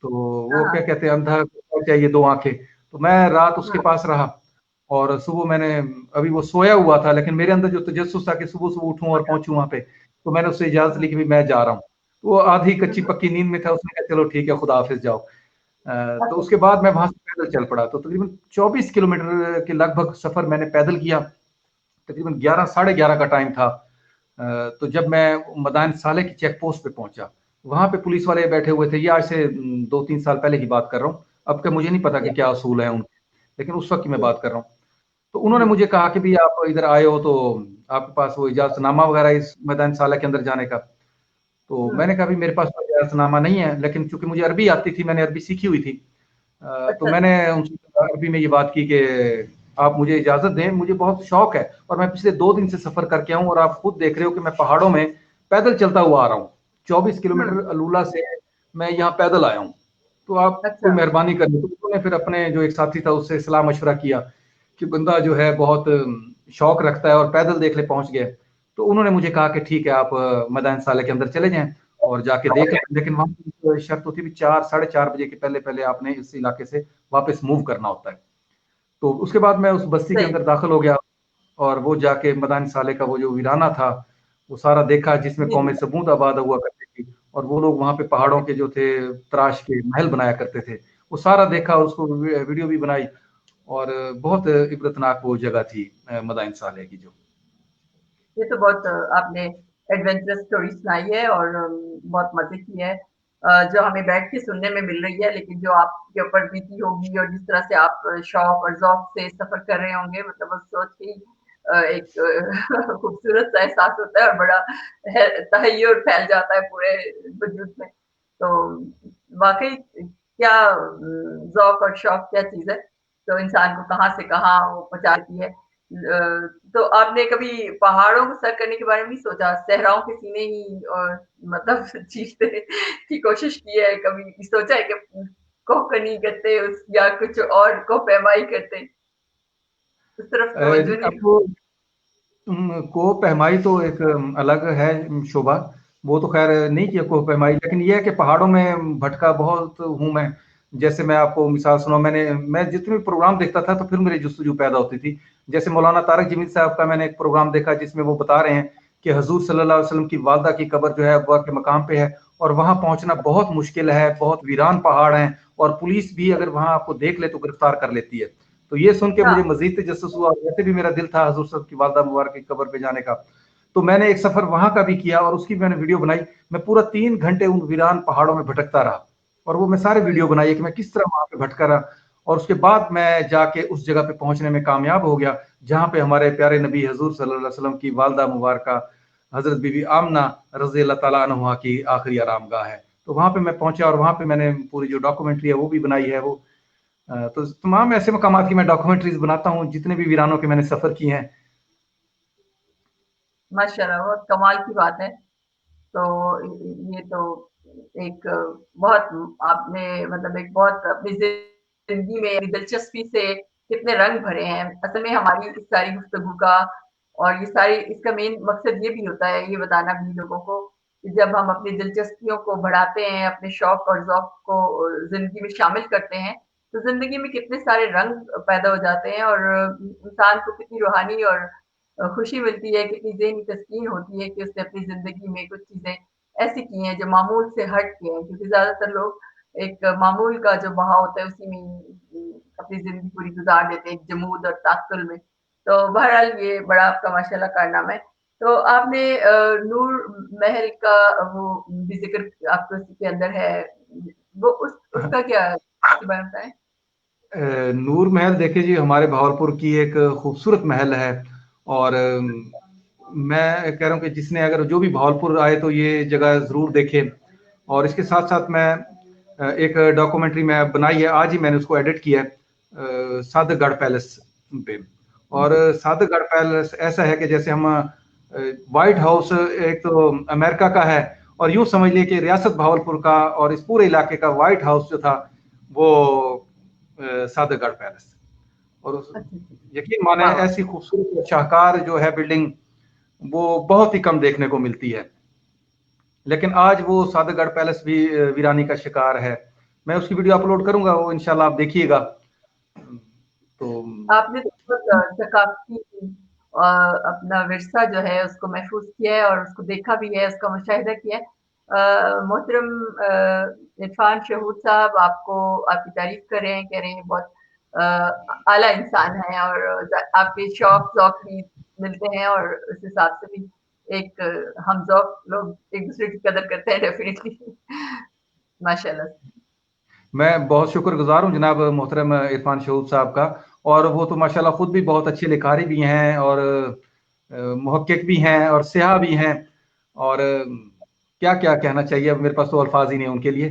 तो हाँ, वो क्या हाँ, कहते हैं, अंधा चाहिए दो आंखें। तो मैं रात उसके हाँ, पास रहा, और सुबह मैंने, अभी वो सोया हुआ था लेकिन मेरे अंदर जो तजस्सुस था कि सुबह सुबह उठूं और पहुंचूं वहां पे, तो मैंने उससे इजाजत ली कि भी मैं जा रहा हूँ। तो वो आधी हुँ, कच्ची हुँ। पक्की नींद में था, उसने कहा चलो ठीक है खुदा हाफिज जाओ। तो अच्छा, उसके बाद मैं वहां से पैदल चल पड़ा। तो तकरीबन 24 किलोमीटर के लगभग सफर मैंने पैदल किया। तकरीबन 11 साढ़े 11 का टाइम था। तो जब मैं मदान साले की चेक पोस्ट पे पहुंचा, वहां पे पुलिस वाले बैठे हुए थे। ये आज से 2-3 साल पहले की बात कर रहा हूँ, अब का मुझे नहीं पता जी, कि क्या असूल है उनके, लेकिन उस वक्त की मैं जी, बात कर रहा हूँ। तो उन्होंने जी। मुझे कहा कि भी आप इधर आए हो तो आपके पास वो इजाजतनामा वगैरह इस मैदान साला के अंदर जाने का? तो हुँ, मैंने कहा भी मेरे पास तो इजाजतनामा नहीं है, लेकिन चूंकि मुझे अरबी आती थी, मैंने अरबी सीखी हुई थी। तो अच्छा, मैंने अच्छा। उनसे अरबी में ये बात की कि आप मुझे इजाजत दें, मुझे बहुत शौक है और मैं पिछले 2 दिन से सफर करके आऊं, और आप खुद देख रहे हो कि मैं पहाड़ों में पैदल चलता हुआ आ रहा हूँ। 24 किलोमीटर हुँ, अलूला से मैं यहाँ पैदल आया हूँ। तो आप कोई अच्छा, मेहरबानी कर लो। तो उन्होंने फिर अपने जो एक साथी था उससे सलाह मशवरा किया कि बंदा जो है बहुत शौक रखता है और पैदल देख ले पहुंच गया। तो उन्होंने मुझे कहा कि ठीक है आप मैदान साले के अंदर चले जाएं और जाके देख लें, लेकिन वहां की शर्त होती है 4 साढ़े 4 बजे के पहले पहले आपने इस इलाके से वापस मूव करना होता है। तो उसके बाद मैं उस बस्ती के सही। अंदर दाखिल हो गया, और वो जाके मदान साले का वो जो वीराना था वो सारा देखा, जिसमें जी, कौम जी। समूद आबाद हुआ करती थी, और वो लोग वहां पे पहाड़ों के जो थे तराश के महल बनाया करते थे, वो सारा देखा और उसको वीडियो भी बनाई। और बहुत इबरतनाक वो जगह थी मदाइन साले की जो। ये तो बहुत आपने एडवेंचरस स्टोरी सुनाई है और बहुत मज़े की है, जो हमें बैठ के सुनने में मिल रही है, लेकिन जो आपके ऊपर बीती होगी और जिस तरह से आप शौक और ज़ौक से सफ़र कर रहे होंगे, मतलब वो सोच के ही एक खूबसूरत सा एहसास होता है और बड़ा है तहय्युर फैल जाता है पूरे वजूद में। तो वाक़ई क्या ज़ौक और शौक क्या चीज़ है, तो इंसान को कहाँ से कहाँ वो पहुँचाती है। तो आपने कभी पहाड़ों को सर करने के बारे में नहीं सोचा? सहराओं के सीने ही मतलब चीरने की कोशिश की है, कभी सोचा है कि कोहकनी करते उस या कुछ और कोह-पैमाई करते? उस तरफ तवज्जो नहीं? अब को पहमाई तो एक अलग है शोभा। वो तो खैर नहीं किया कोह पैमाई, लेकिन ये है कि पहाड़ों में भटका बहुत हूँ मैं। जैसे मैं आपको मिसाल सुनाऊं, मैं जितने भी प्रोग्राम देखता था तो फिर मेरी जुस्तजू पैदा होती थी। जैसे मौलाना तारक जमील साहब का मैंने एक प्रोग्राम देखा जिसमें वो बता रहे हैं कि हजूर सल्लल्लाहु अलैहि वसल्लम की वालदा की कब्र जो है अब्वा के मकाम पे है, और वहां पहुंचना बहुत मुश्किल है, बहुत वीरान पहाड़ हैं, और पुलिस भी अगर वहां आपको देख ले तो गिरफ्तार कर लेती है। तो ये सुन के हाँ। मुझे मजीद तजस्सुस हुआ, वैसे भी मेरा दिल था हजूर साहब की वालदा मुबारक की कब्र पे जाने का। तो मैंने एक सफर वहां का भी किया और उसकी मैंने वीडियो बनाई। मैं पूरा 3 घंटे उन वीरान पहाड़ों में भटकता रहा, और वो मैं सारे वीडियो बनाई कि मैं किस तरह वहां पे भटका रहा। और उसके बाद मैं जाके उस जगह पे पहुंचने में कामयाब हो गया जहां पे हमारे प्यारे नबी हजूर सल्लल्लाहु अलैहि वसल्लम की वालदा मुबारका हजरत बीबी आमना रजी अल्लाह तआला अन्हा की आखिरी आरामगाह है। तो वहां पे मैं पहुंचा और वहां पे मैंने पूरी जो डॉक्यूमेंट्री है वो भी बनाई है। वो तो तमाम ऐसे मकामात की मैं डॉक्यूमेंट्रीज बनाता हूँ जितने भी वीरानों के मैंने सफर किए हैं। माशाल्लाह, बहुत कमाल की बात है। तो ये तो एक बहुत आपने मतलब एक बहुत अपनी ज़िंदगी में अपनी दिलचस्पी से कितने रंग भरे हैं। असल में हमारी इस सारी गुफ्तगू का और ये सारी इसका मेन मकसद ये भी होता है, ये बताना भी लोगों को कि जब हम अपनी दिलचस्पियों को बढ़ाते हैं, अपने शौक और ज़ौक को ज़िंदगी में शामिल करते हैं, तो ज़िंदगी में कितने सारे रंग पैदा हो जाते हैं और इंसान को कितनी रूहानी और खुशी मिलती है, कितनी ज़हनी तस्कीन होती है कि उसने अपनी ज़िंदगी में कुछ चीज़ें ऐसी की हैं जो मामूल से हट के हैं, क्योंकि ज़्यादातर लोग एक मामूल का जो बहाव होता है उसी में अपनी ज़िंदगी पूरी गुज़ार देते हैं, एक जमूद और तात्तुल में। तो बहरहाल ये बड़ा आपका माशाल्लाह कारनामा है। तो आपने नूर महल का वो भी ज़िक्र आपके उसी के अंदर है, वो उसका क्या उसके बारे में बताएँ? नूर महल देखिए जी, हमारे भावलपुर की एक खूबसूरत महल है। और मैं कह रहा हूँ कि जिसने अगर जो भी भावलपुर आए तो ये जगह ज़रूर देखे। और इसके साथ साथ मैं एक डॉक्यूमेंट्री मैं बनाई है, आज ही मैंने उसको एडिट किया है, सादगढ़ पैलेस पे। और जी, सादगढ़ पैलेस ऐसा है कि जैसे हम व्हाइट हाउस एक तो अमेरिका का है, और यूं समझ लिए कि रियासत भावलपुर का और इस पूरे इलाके का व्हाइट हाउस जो था वो सादगढ़ पैलेस। और अच्छा, अच्छा। यकीन माने वाह, वाह! ऐसी खूबसूरत और शाहकार जो है बिल्डिंग वो बहुत ही कम देखने को मिलती है। लेकिन आज वो सादगढ़ पैलेस भी वीरानी का शिकार है। मैं उसकी वीडियो अपलोड करूंगा, वो इंशाल्लाह आप देखिएगा। तो आपने तो बहुत सकाफ़ती अपना विरसा जो है उसको महफ़ूज़ किया है और उसको देखा भी है, उसका मुशाहिदा किया है। मोहतरम इरफ़ान शहूद साहब आपको आपकी तारीफ़ कर रहे हैं, कह रहे हैं बहुत आला इंसान हैं और आपके शौक-ज़ौक भी मिलते हैं और उस हिसाब से भी एक हम ज़ौक लोग एक-दूसरे की कदर करते हैं डेफ़िनिटली माशाअल्लाह से। मैं बहुत शुक्रगुजार हूँ जनाब मोहतरम इरफान शहूद साहब का। और वो तो माशाल्लाह खुद भी बहुत अच्छे लिखारी भी हैं, और मुहक्किक भी हैं, और स्याह भी हैं। और क्या क्या कहना चाहिए, अब मेरे पास तो अल्फाज ही नहीं है उनके लिए।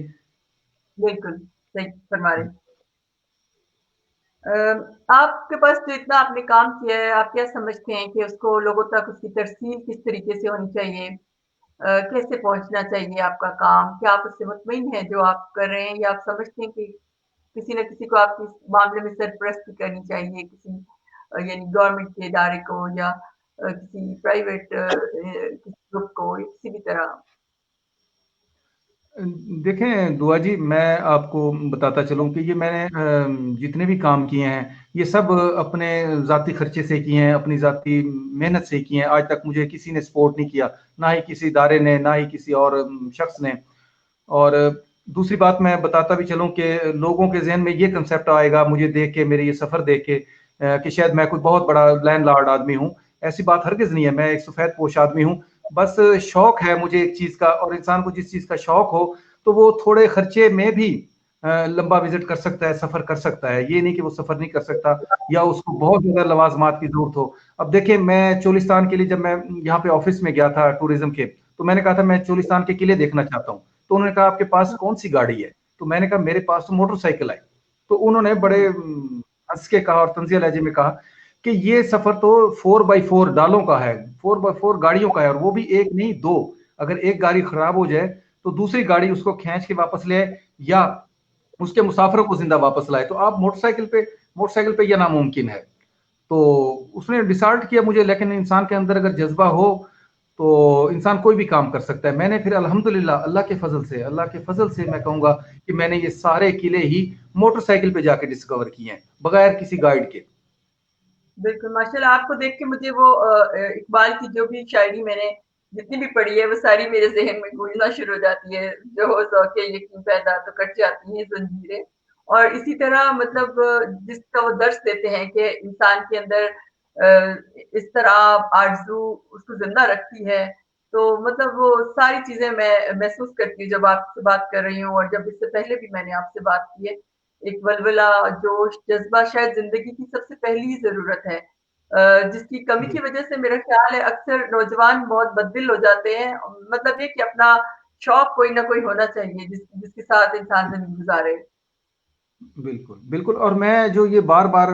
बिल्कुल, सही फरमा रहे हैं। आपके पास तो इतना आपने काम किया है, आप क्या समझते हैं कि उसको लोगों तक उसकी तरसील किस तरीके से होनी चाहिए? कैसे पहुँचना चाहिए आपका काम? क्या आप उससे मुतमईन हैं जो आप कर रहे हैं या आप समझते हैं कि किसी न किसी को आपकी इस मामले में सरपरस्ती करनी चाहिए, किसी यानी गवर्नमेंट के इदारे को या किसी प्राइवेट किसी ग्रुप को या किसी भी तरह? देखें दुआ जी, मैं आपको बताता चलूं कि ये मैंने जितने भी काम किए हैं ये सब अपने ज़ाती खर्चे से किए हैं, अपनी ज़ाती मेहनत से किए हैं। आज तक मुझे किसी ने सपोर्ट नहीं किया, ना ही किसी इदारे ने, ना ही किसी और शख्स ने। और दूसरी बात मैं बताता भी चलूं कि लोगों के जहन में ये कंसेप्ट आएगा मुझे देख के, मेरे ये सफ़र देख के, कि शायद मैं कोई बहुत बड़ा लैंडलॉर्ड आदमी हूँ। ऐसी बात हरगिज़ नहीं है, मैं एक सफ़ेद पोश आदमी हूँ। बस शौक है मुझे एक चीज़ का, और इंसान को जिस चीज़ का शौक हो तो वो थोड़े खर्चे में भी लंबा विजिट कर सकता है, सफ़र कर सकता है। ये नहीं कि वो सफ़र नहीं कर सकता या उसको बहुत ज़्यादा लवाजमात की ज़रूरत हो। अब देखिए, मैं चोलिस्तान के लिए जब मैं यहाँ पे ऑफिस में गया था टूरिज्म के, तो मैंने कहा था मैं चोलिस्तान के किले देखना चाहता हूँ। तो उन्होंने कहा आपके पास कौन सी गाड़ी है? तो मैंने कहा मेरे पास तो मोटरसाइकिल है। तो उन्होंने बड़े हंस के कहा और तंजिया लहजे में कहा कि ये सफर तो 4x4 डालों का है, 4x4 गाड़ियों का है, और वो भी एक नहीं दो। अगर एक गाड़ी खराब हो जाए तो दूसरी गाड़ी उसको खींच के वापस ले आए, या उसके मुसाफिरों को जिंदा वापस लाए। तो आप मोटरसाइकिल पे यह नामुमकिन है। तो उसने डिसार्ट किया मुझे, लेकिन इंसान के अंदर अगर जज्बा हो तो इंसान कोई भी काम कर सकता है। मैंने फिर अल्हम्दुलिल्लाह अल्लाह के फजल से मैं कहूँगा कि मैंने ये सारे किले ही मोटरसाइकिल पे जाके डिस्कवर किए हैं, बगैर किसी गाइड के। बिल्कुल, माशाल्लाह आपको देख के मुझे वो इकबाल की जो भी शायरी मैंने जितनी भी पढ़ी है वो सारी मेरे ज़हन में गूंजना शुरू हो जाती है। जो हो ज़ौक़े यकीन पैदा तो कट जाती हैं ज़ंजीरें। और इसी तरह मतलब जिसका वो दर्स देते हैं कि इंसान के अंदर इस तरह आरज़ू उसको ज़िंदा रखती है। तो मतलब वो सारी चीज़ें मैं महसूस करती हूँ जब आपसे बात कर रही हूँ, और जब इससे पहले भी मैंने आपसे बात की है। एक वलवला, जोश, जज़्बा शायद ज़िंदगी की सबसे पहली ज़रूरत है, जिसकी कमी की वज़ह से मेरा ख़्याल है अक्सर नौजवान बहुत बददिल हो जाते हैं। मतलब ये कि अपना शौक कोई ना कोई होना चाहिए जिसके साथ इंसान ज़िंदगी गुज़ारे। बिल्कुल, बिल्कुल। और मैं जो ये बार-बार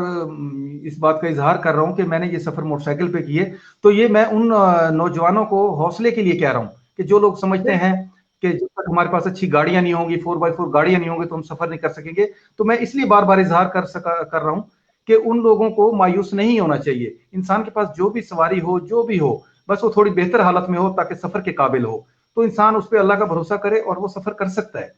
इस बात का इज़हार कर रहा हूँ कि मैंने ये सफ़र मोटरसाइकिल पे किए, तो ये मैं उन नौजवानों को हौसले के लिए कह रहा हूँ कि जो लोग समझते हैं बिल्कुल, कि जब तक हमारे पास अच्छी गाड़ियाँ नहीं होंगी, 4x4 गाड़ियाँ नहीं होंगी, तो हम सफ़र नहीं कर सकेंगे। तो मैं इसलिए बार-बार इज़हार कर रहा हूँ कि उन लोगों को मायूस नहीं होना चाहिए। इंसान के पास जो भी सवारी हो, जो भी हो, बस वो थोड़ी बेहतर हालत में हो ताकि सफ़र के काबिल हो। तो इंसान उस पे अल्लाह का भरोसा करे और वो सफ़र कर सकता है।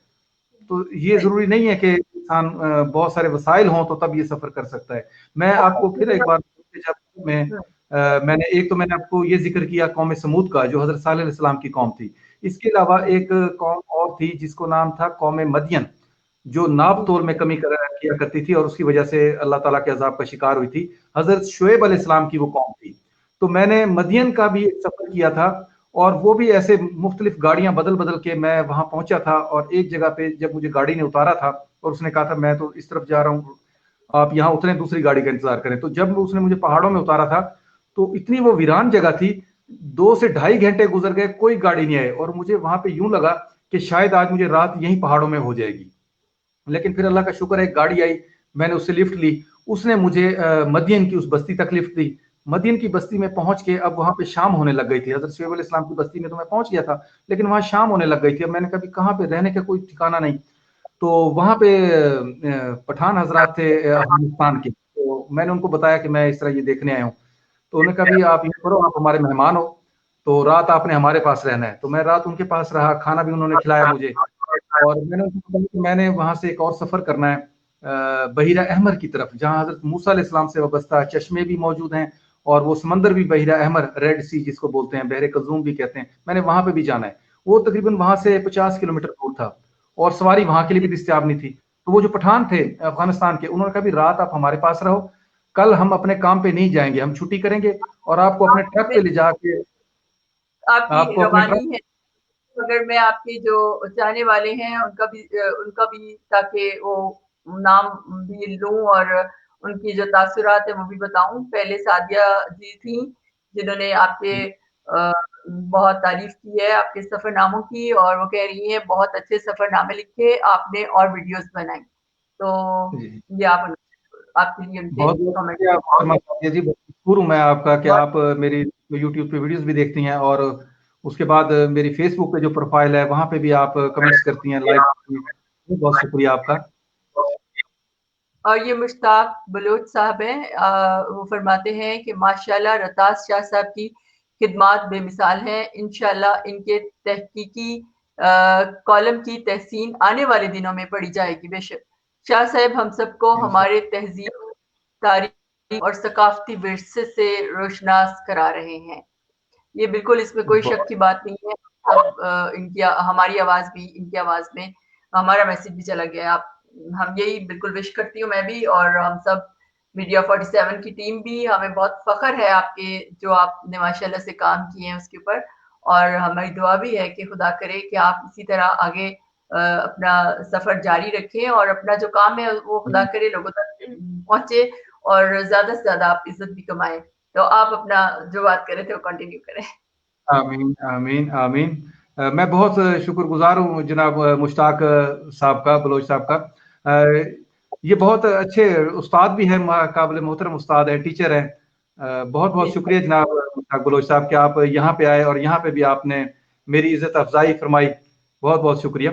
तो ये सही। ज़रूरी नहीं है कि इंसान बहुत सारे वसाइल हों तो तब ये सफ़र कर सकता है। मैं आपको फिर एक बार हुँ, मैंने आपको ये ज़िक्र किया कौम समूद का, जो हज़रत सालेह अलैहिस्सलाम की कौम थी। इसके अलावा जी, एक कौम और थी जिसको नाम था कौम मदियन, जो जी, नाप-तोल जी, में कमी किया करती थी और उसकी वजह से अल्लाह ताला के अज़ाब का शिकार हुई थी। हज़रत शुएब अलैहिस्सलाम की वो कौम थी। तो मैंने मदियन का भी एक सफ़र किया था, और वो भी ऐसे मुख्तलिफ गाड़ियां बदल बदल के मैं वहां पहुंचा था। और एक जगह पे जब मुझे गाड़ी ने उतारा था और उसने कहा था मैं तो इस तरफ जा रहा हूँ, आप यहाँ उतरे, दूसरी गाड़ी का इंतजार करें। तो जब उसने मुझे पहाड़ों में उतारा था तो इतनी वो वीरान जगह थी, 2 से ढाई घंटे गुजर गए, कोई गाड़ी नहीं आई, और मुझे वहां पे यूं लगा कि शायद आज मुझे रात यहीं पहाड़ों में हो जाएगी। लेकिन फिर अल्लाह का शुक्र है, एक गाड़ी आई, मैंने उससे लिफ्ट ली, उसने मुझे मदियन की उस बस्ती तक लिफ्ट दी। मदियन की बस्ती में पहुंच के अब वहां पे शाम होने लग गई थी। हजरत शुएब अलैहिस्सलाम की बस्ती में तो मैं पहुंच गया था, लेकिन वहां शाम होने लग गई थी। अब मैंने कभी कहाँ पे रहने का कोई ठिकाना नहीं। तो वहां पे पठान हजरात थे अफगानिस्तान के, तो मैंने उनको बताया कि मैं इस तरह ये देखने आया हूँ। तो उन्होंने कहा भी आप ये करो, आप हमारे मेहमान हो, तो रात आपने हमारे पास रहना है। तो मैं रात उनके पास रहा, खाना भी उन्होंने खिलाया मुझे। और मैंने उनको कहा कि मैंने वहां से एक और सफर करना है बहीरा अहमर की तरफ, जहां हजरत मूसा अलैहिस्सलाम से वाबस्ता चश्मे भी मौजूद हैं, और वो समंदर भी बहीरा अहमर, रेड सी जिसको बोलते हैं, बहरे कलजूम भी कहते हैं, मैंने वहां पे भी जाना है। वो तकरीबन वहां से 50 किलोमीटर दूर था, और सवारी वहां के लिए जी, भी दस्तियाब नहीं थी। तो वो जो पठान थे अफगानिस्तान के, उन्होंने कहा भी रात आप हमारे पास रहो, कल हम अपने काम पे नहीं जाएंगे, हम छुट्टी करेंगे और आपको अपने आपकी ट्रक पे ले जाके, आपकी आपको अपने ट्रक। रवानी है। अगर मैं आपके जो चाहने वाले हैं उनका भी ताकि वो नाम भी लूं और उनकी जो तासुरात है वो भी बताऊं। पहले सादिया जी थी जिन्होंने आपके बहुत तारीफ की है आपके सफरनामों की, और वो कह रही हैं बहुत अच्छे सफरनामे लिखे आपने और वीडियोस बनाई। तो जी, ये आपके लिए उनके बहुत बहुत कमेंट शुक्रिया मोहतरमा सादिया जी, बहुत मशहूर हूँ मैं आपका कि बहुत। आप मेरी यूट्यूब पे वीडियोस भी देखती हैं, और उसके बाद मेरी फेसबुक पे जो प्रोफाइल है वहां पे भी आप कमेंट्स करती हैं, लाइक करती हैं। बहुत बहुत शुक्रिया आपका। और ये मुश्ताक बलोच साहब हैं, वो फरमाते हैं कि माशाल्लाह रतास शाह साहब की खिदमात बेमिसाल हैं। इंशाल्लाह इनके तहकीकी कॉलम की तहसीन आने वाले दिनों में पढ़ी जाएगी बेशक। शाह साहब हम सबको हमारे तहजीब, तारीख और सकाफती विरसे से रोशनास करा रहे हैं। ये बिल्कुल, इसमें कोई शक इंशाल्लाह। की बात नहीं है। अब इनकी हमारी आवाज़ भी इनकी आवाज़ में हमारा मैसेज भी चला गया है। आप हम यही बिल्कुल विश करती हूँ मैं भी, और हम सब मीडिया 47 की टीम भी, हमें बहुत फ़ख्र है आपके जो आपने माशाल्लाह से काम किए हैं उसके ऊपर। और हमारी दुआ भी है कि खुदा करे कि आप इसी तरह आगे अपना सफ़र जारी रखें और अपना जो काम है वो खुदा करे लोगों तक पहुँचे, और ज़्यादा से ज़्यादा आप इज़्ज़त भी कमाएँ। तो आप अपना जो बात कर रहे थे वो कंटिन्यू करें। आमीन, आमीन, आमीन। मैं बहुत शुक्रगुज़ार हूँ जनाब मुश्ताक साहब का, बलोच साहब का। ये बहुत अच्छे उस्ताद भी हैं, काबिल मोहतरम उस्ताद हैं, टीचर हैं। बहुत-बहुत जी, शुक्रिया जनाब मुश्ताक बलोच साहब कि आप यहाँ पे आए और यहाँ पे भी आपने मेरी इज़्ज़त अफ़ज़ाई फरमाई। बहुत-बहुत शुक्रिया।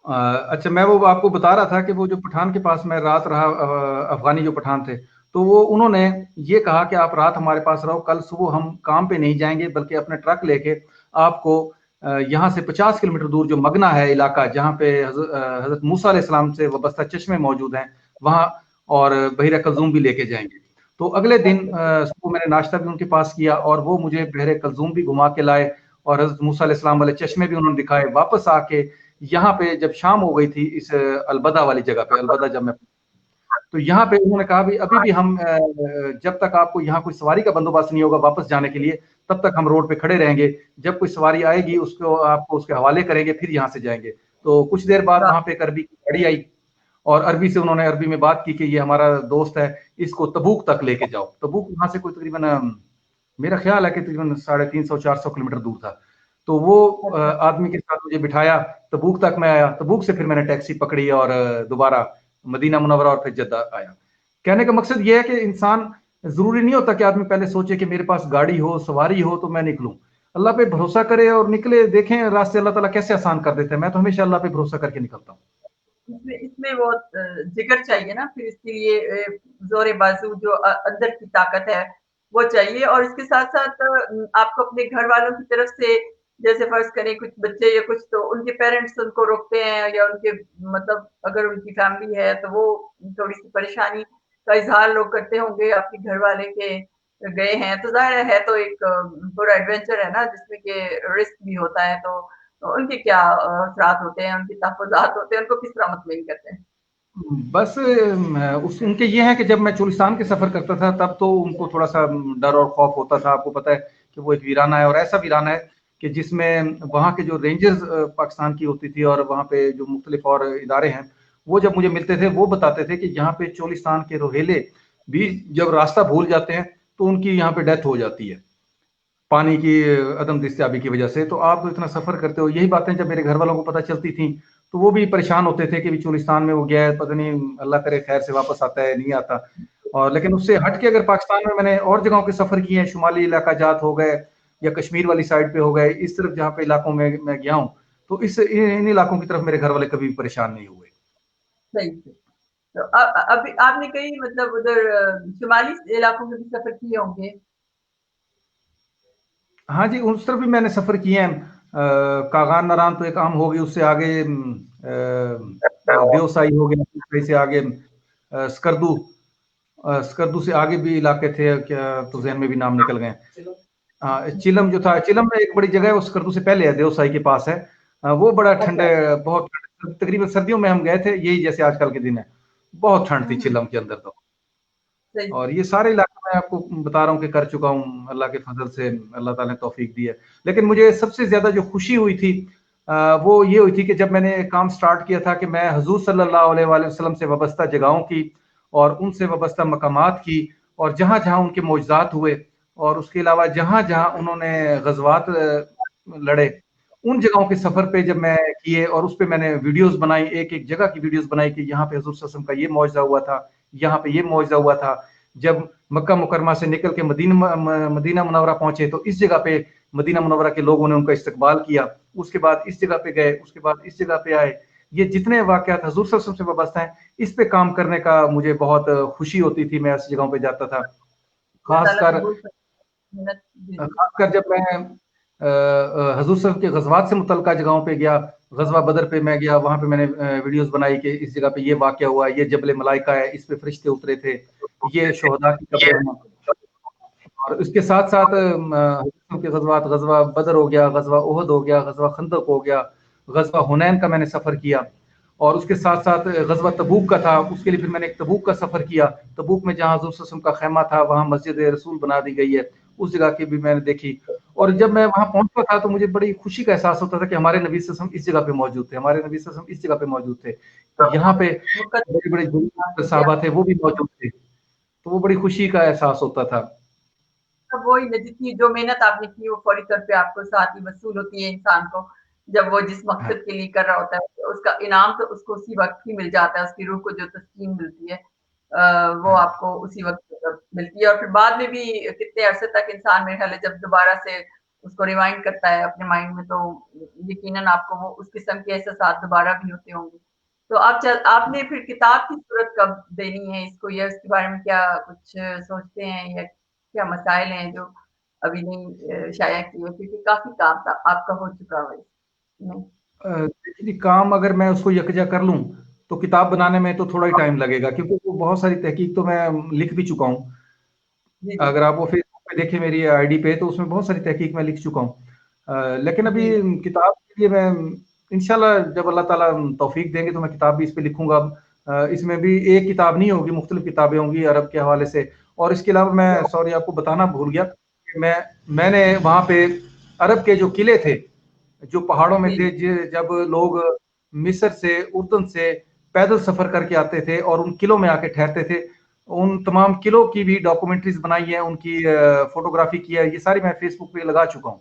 अच्छा, मैं वो आपको बता रहा था कि वो जो पठान के पास मैं रात रहा, अफ़गानी जो पठान थे, तो वो उन्होंने ये कहा कि आप रात हमारे पास रहो, कल सुबह हम काम पे नहीं जाएंगे बल्कि अपने ट्रक लेके आपको यहाँ से 50 किलोमीटर दूर जो मगना है इलाका, जहाँ पे हजरत मूसा अलैहिस्सलाम से वाबस्ता चश्मे मौजूद हैं, वहाँ और बहिरा कलजूम भी लेके जाएंगे। तो अगले दिन सुबह मैंने नाश्ता भी उनके पास किया और वो मुझे बहरे कलजूम भी घुमा के लाए और हजरत मूसा अलैहिस्सलाम वाले चश्मे भी उन्होंने दिखाए। वापस आके यहाँ पे जब शाम हो गई थी इस अलबदा वाली जगह पे, अलबदा जब मैं, तो यहाँ पे उन्होंने कहा भी अभी भी हम जब तक आपको यहाँ कोई सवारी का बंदोबस्त नहीं होगा वापस जाने के लिए, तब तक हम रोड पे खड़े रहेंगे, जब कोई सवारी आएगी उसको आपको उसके हवाले करेंगे, फिर यहाँ से जाएंगे। तो कुछ देर बाद वहां पे एक अरबी की गाड़ी आई और अरबी से उन्होंने अरबी में बात की कि ये हमारा दोस्त है, इसको तबूक तक लेके जाओ। तबूक वहां से कोई तकरीबन मेरा ख्याल है कि तकरीबन 350-400 किलोमीटर दूर था। तो वो आदमी के साथ मुझे बिठाया, तबूक तक मैं आया, तबूक से फिर मैंने टैक्सी पकड़ी और दोबारा मदीना मुनव्वरा और फिर जद्दा आया। कहने का मकसद ये है कि इंसान, जरूरी नहीं होता कि आदमी पहले सोचे कि मेरे पास गाड़ी हो, सवारी हो तो मैं निकलूं। अल्लाह पे भरोसा करे और निकले, देखें रास्ते अल्लाह ताला कैसे आसान कर देता है। मैं तो हमेशा अल्लाह पे भरोसा करके निकलता हूँ। इसमें इसमें वो जिगर चाहिए ना, फिर इसके लिए जोर बाजू जो अंदर की ताकत है वो चाहिए। और इसके साथ साथ आपको अपने घर वालों की तरफ से, जैसे फर्ज करें कुछ बच्चे या कुछ, तो उनके पेरेंट्स उनको रोकते हैं या उनके मतलब अगर उनकी फैमिली है तो वो थोड़ी सी परेशानी का इजहार लोग करते होंगे आपके घर वाले के गए हैं, तो जाहिर है तो एक पूरा एडवेंचर है ना जिसमें कि रिस्क भी होता है। तो उनके क्या असरात होते हैं, उनके तहफ़्फ़ुज़ात होते हैं, उनको किस तरह मुतमिन करते हैं? बस उस उनके ये है कि जब मैं चोलिस्तान के सफर करता था तब तो उनको थोड़ा सा डर और खौफ होता था। आपको पता है कि वो एक वीराना है और ऐसा वीराना है कि जिसमें वहाँ के जो रेंजर्स पाकिस्तान की होती थी और वहाँ पे जो मुख्तलिफ और इदारे हैं, वो जब मुझे मिलते थे वो बताते थे कि यहाँ पे चोलिस्तान के रोहेले भी जब रास्ता भूल जाते हैं तो उनकी यहाँ पे डेथ हो जाती है पानी की अदम दस्तयाबी की वजह से। तो आप तो इतना सफर करते हो, यही बातें जब मेरे घर वालों को पता चलती थी तो वो भी परेशान होते थे कि चोलिस्तान में वो गया है, पता नहीं अल्लाह करे खैर से वापस आता है नहीं आता। और लेकिन उससे हट के अगर पाकिस्तान में मैंने और जगहों के सफर किए हैं, शुमाली इलाका जात हो गए या कश्मीर वाली साइड पे हो गए, इस तरफ जहाँ पे इलाकों में मैं गया हूँ, तो इन इलाकों की तरफ मेरे घर वाले कभी परेशान नहीं हुए। सही से। तो अभी आपने कई मतलब उधर शुमाली इलाकों में भी सफ़र किए होंगे? हाँ जी, उस तरफ भी मैंने सफर किए हैं। कागान नारायण तो एक आम हो गई, उससे आगे देवसाई हो गया, देवसाई से आगे स्कर्दू, स्कर्दू से आगे भी इलाके थे, क्या तो जहन में भी नाम निकल गए। हाँ, चिलम जो था, चिलम में एक बड़ी जगह है, वो स्कर्दू से पहले है, देवसाई के पास है। वो बड़ा ठंड अच्छा। है, बहुत ठंड, तकरीबन सर्दियों में हम गए थे, यही जैसे आजकल के दिन है, बहुत ठंड थी हुँ, चिलम के अंदर तो। सही। और ये सारे इलाके मैं आपको बता रहा हूँ कि कर चुका हूँ अल्लाह के फजल से, अल्लाह ताला ने तौफीक दी है। लेकिन मुझे सबसे ज्यादा जो खुशी हुई थी वो ये हुई थी कि जब मैंने काम स्टार्ट किया था कि मैं हुजूर सल्लल्लाहु अलैहि वसल्लम से वाबस्ता जगहों की और उनसे वाबस्ता मकामात की और जहाँ जहाँ उनके मौजज़ात हुए और उसके अलावा जहाँ जहाँ उन्होंने गजवात लड़े, उन जगहों के सफर पे जब मैं किए और उस पे मैंने वीडियोस बनाई, एक एक जगह की वीडियोस बनाई कि यहाँ पे हुजूर सल्लल्लाहु अलैहि वसल्लम का ये मौजज़ा हुआ था, यहाँ पे ये मौजज़ा हुआ था। जब मक्का मुकरमा से निकल के मदीना मुनव्वरा पहुंचे तो इस जगह पे मदीना मुनव्वरा के लोगों ने उनका इस्तकबाल किया, उसके बाद इस जगह पे गए, उसके बाद इस जगह पे आए। ये जितने वाकयात हजूर सल्लल्लाहु अलैहि वसल्लम से वाबस्ता हैं, इस पे काम करने का मुझे बहुत खुशी होती थी। मैं ऐसी जगहों पे जाता था, अल्लाह ताला खासकर कबूल करे मेहनत। जी, जी। खासकर जब मैं हजूर साहब के गजवात से मुतल्लिका जगहों पे गया, गजवा बदर पे मैं गया, वहां पे मैंने वीडियोस बनाई कि इस जगह पे ये वाकया हुआ, ये जबल मलाइका है, इस पे फरिश्ते उतरे थे, ये शोहदा की कब्र है। और इसके साथ साथ के गजवात, गजवा बदर हो गया, गजवा उहद हो गया, गजवा खंदक हो गया, गजवा हुनैन का मैंने सफर किया। और उसके साथ साथ गजवा तबूक का था, उसके लिए फिर मैंने एक तबूक का सफर किया। तबूक में जहाँ हजूर सल्लल्लाहु अलैहि वसल्लम का खैमा था, वहाँ मस्जिद रसूल बना दी गई है, उस जगह की भी मैंने देखी। और जब मैं वहां पहुंचता था तो मुझे बड़ी खुशी का एहसास होता था कि हमारे नबी सल्लल्लाहु अलैहि वसल्लम इस जगह पे मौजूद थे, हमारे नबी सल्लल्लाहु अलैहि वसल्लम इस जगह पे मौजूद थे, यहाँ पे बड़े बड़े जो मुकद्दर। साहबा थे वो भी मौजूद थे। तो वो बड़ी खुशी का एहसास होता था। अब वही ना, जितनी जो मेहनत आपने की वो फौरी तौर पे आपको साथ ही वसूल होती है इंसान को। जब वो जिस हाँ, मकसद के लिए कर रहा होता है, तो उसका इनाम तो उसको उसी वक़्त ही मिल जाता है, उसकी रूह को जो तस्कीन मिलती है वो हाँ। आपको उसी वक़्त मिलती है। और फिर बाद में भी कितने अरसे तक इंसान, मेरे ख्याल है, जब दोबारा से उसको रिवाइंड करता है अपने माइंड में, तो यकीनन आपको वो उस किस्म के एहसासात दोबारा भी होते होंगे। تو آپ نے پھر کتاب کی صورت کب دینی ہے اس کو، یا اس کے بارے میں کیا کچھ سوچتے ہیں، یا کیا مسائل ہیں جو ابھی نہیں شائع کیے، کیونکہ کافی کام تھا آپ کا ہو چکا ہے اس میں؟ دیکھیے جی، کام اگر میں اس کو یکجا کر لوں تو کتاب بنانے میں تو تھوڑا ہی ٹائم لگے گا، کیونکہ وہ بہت ساری تحقیق تو میں لکھ بھی چکا ہوں. جی جی اگر آپ وہ فیس بک پہ دیکھیں میری آئی ڈی پہ، تو اس میں بہت ساری تحقیق میں لکھ چکا ہوں. لیکن ابھی جی کتاب کے لیے میں انشاءاللہ جب اللہ تعالیٰ توفیق دیں گے تو میں کتاب بھی اس پہ لکھوں گا. اس میں بھی ایک کتاب نہیں ہوگی، مختلف کتابیں ہوں گی عرب کے حوالے سے. اور اس کے علاوہ میں سوری آپ کو بتانا بھول گیا کہ میں نے وہاں پہ عرب کے جو قلعے تھے جو پہاڑوں میں جی تھے، جب لوگ مصر سے اردن سے پیدل سفر کر کے آتے تھے اور ان قلعوں میں آ کے ٹھہرتے تھے، ان تمام قلعوں کی بھی ڈاکومنٹریز بنائی ہیں، ان کی فوٹوگرافی کی ہے. یہ ساری میں فیس بک پہ لگا چکا ہوں.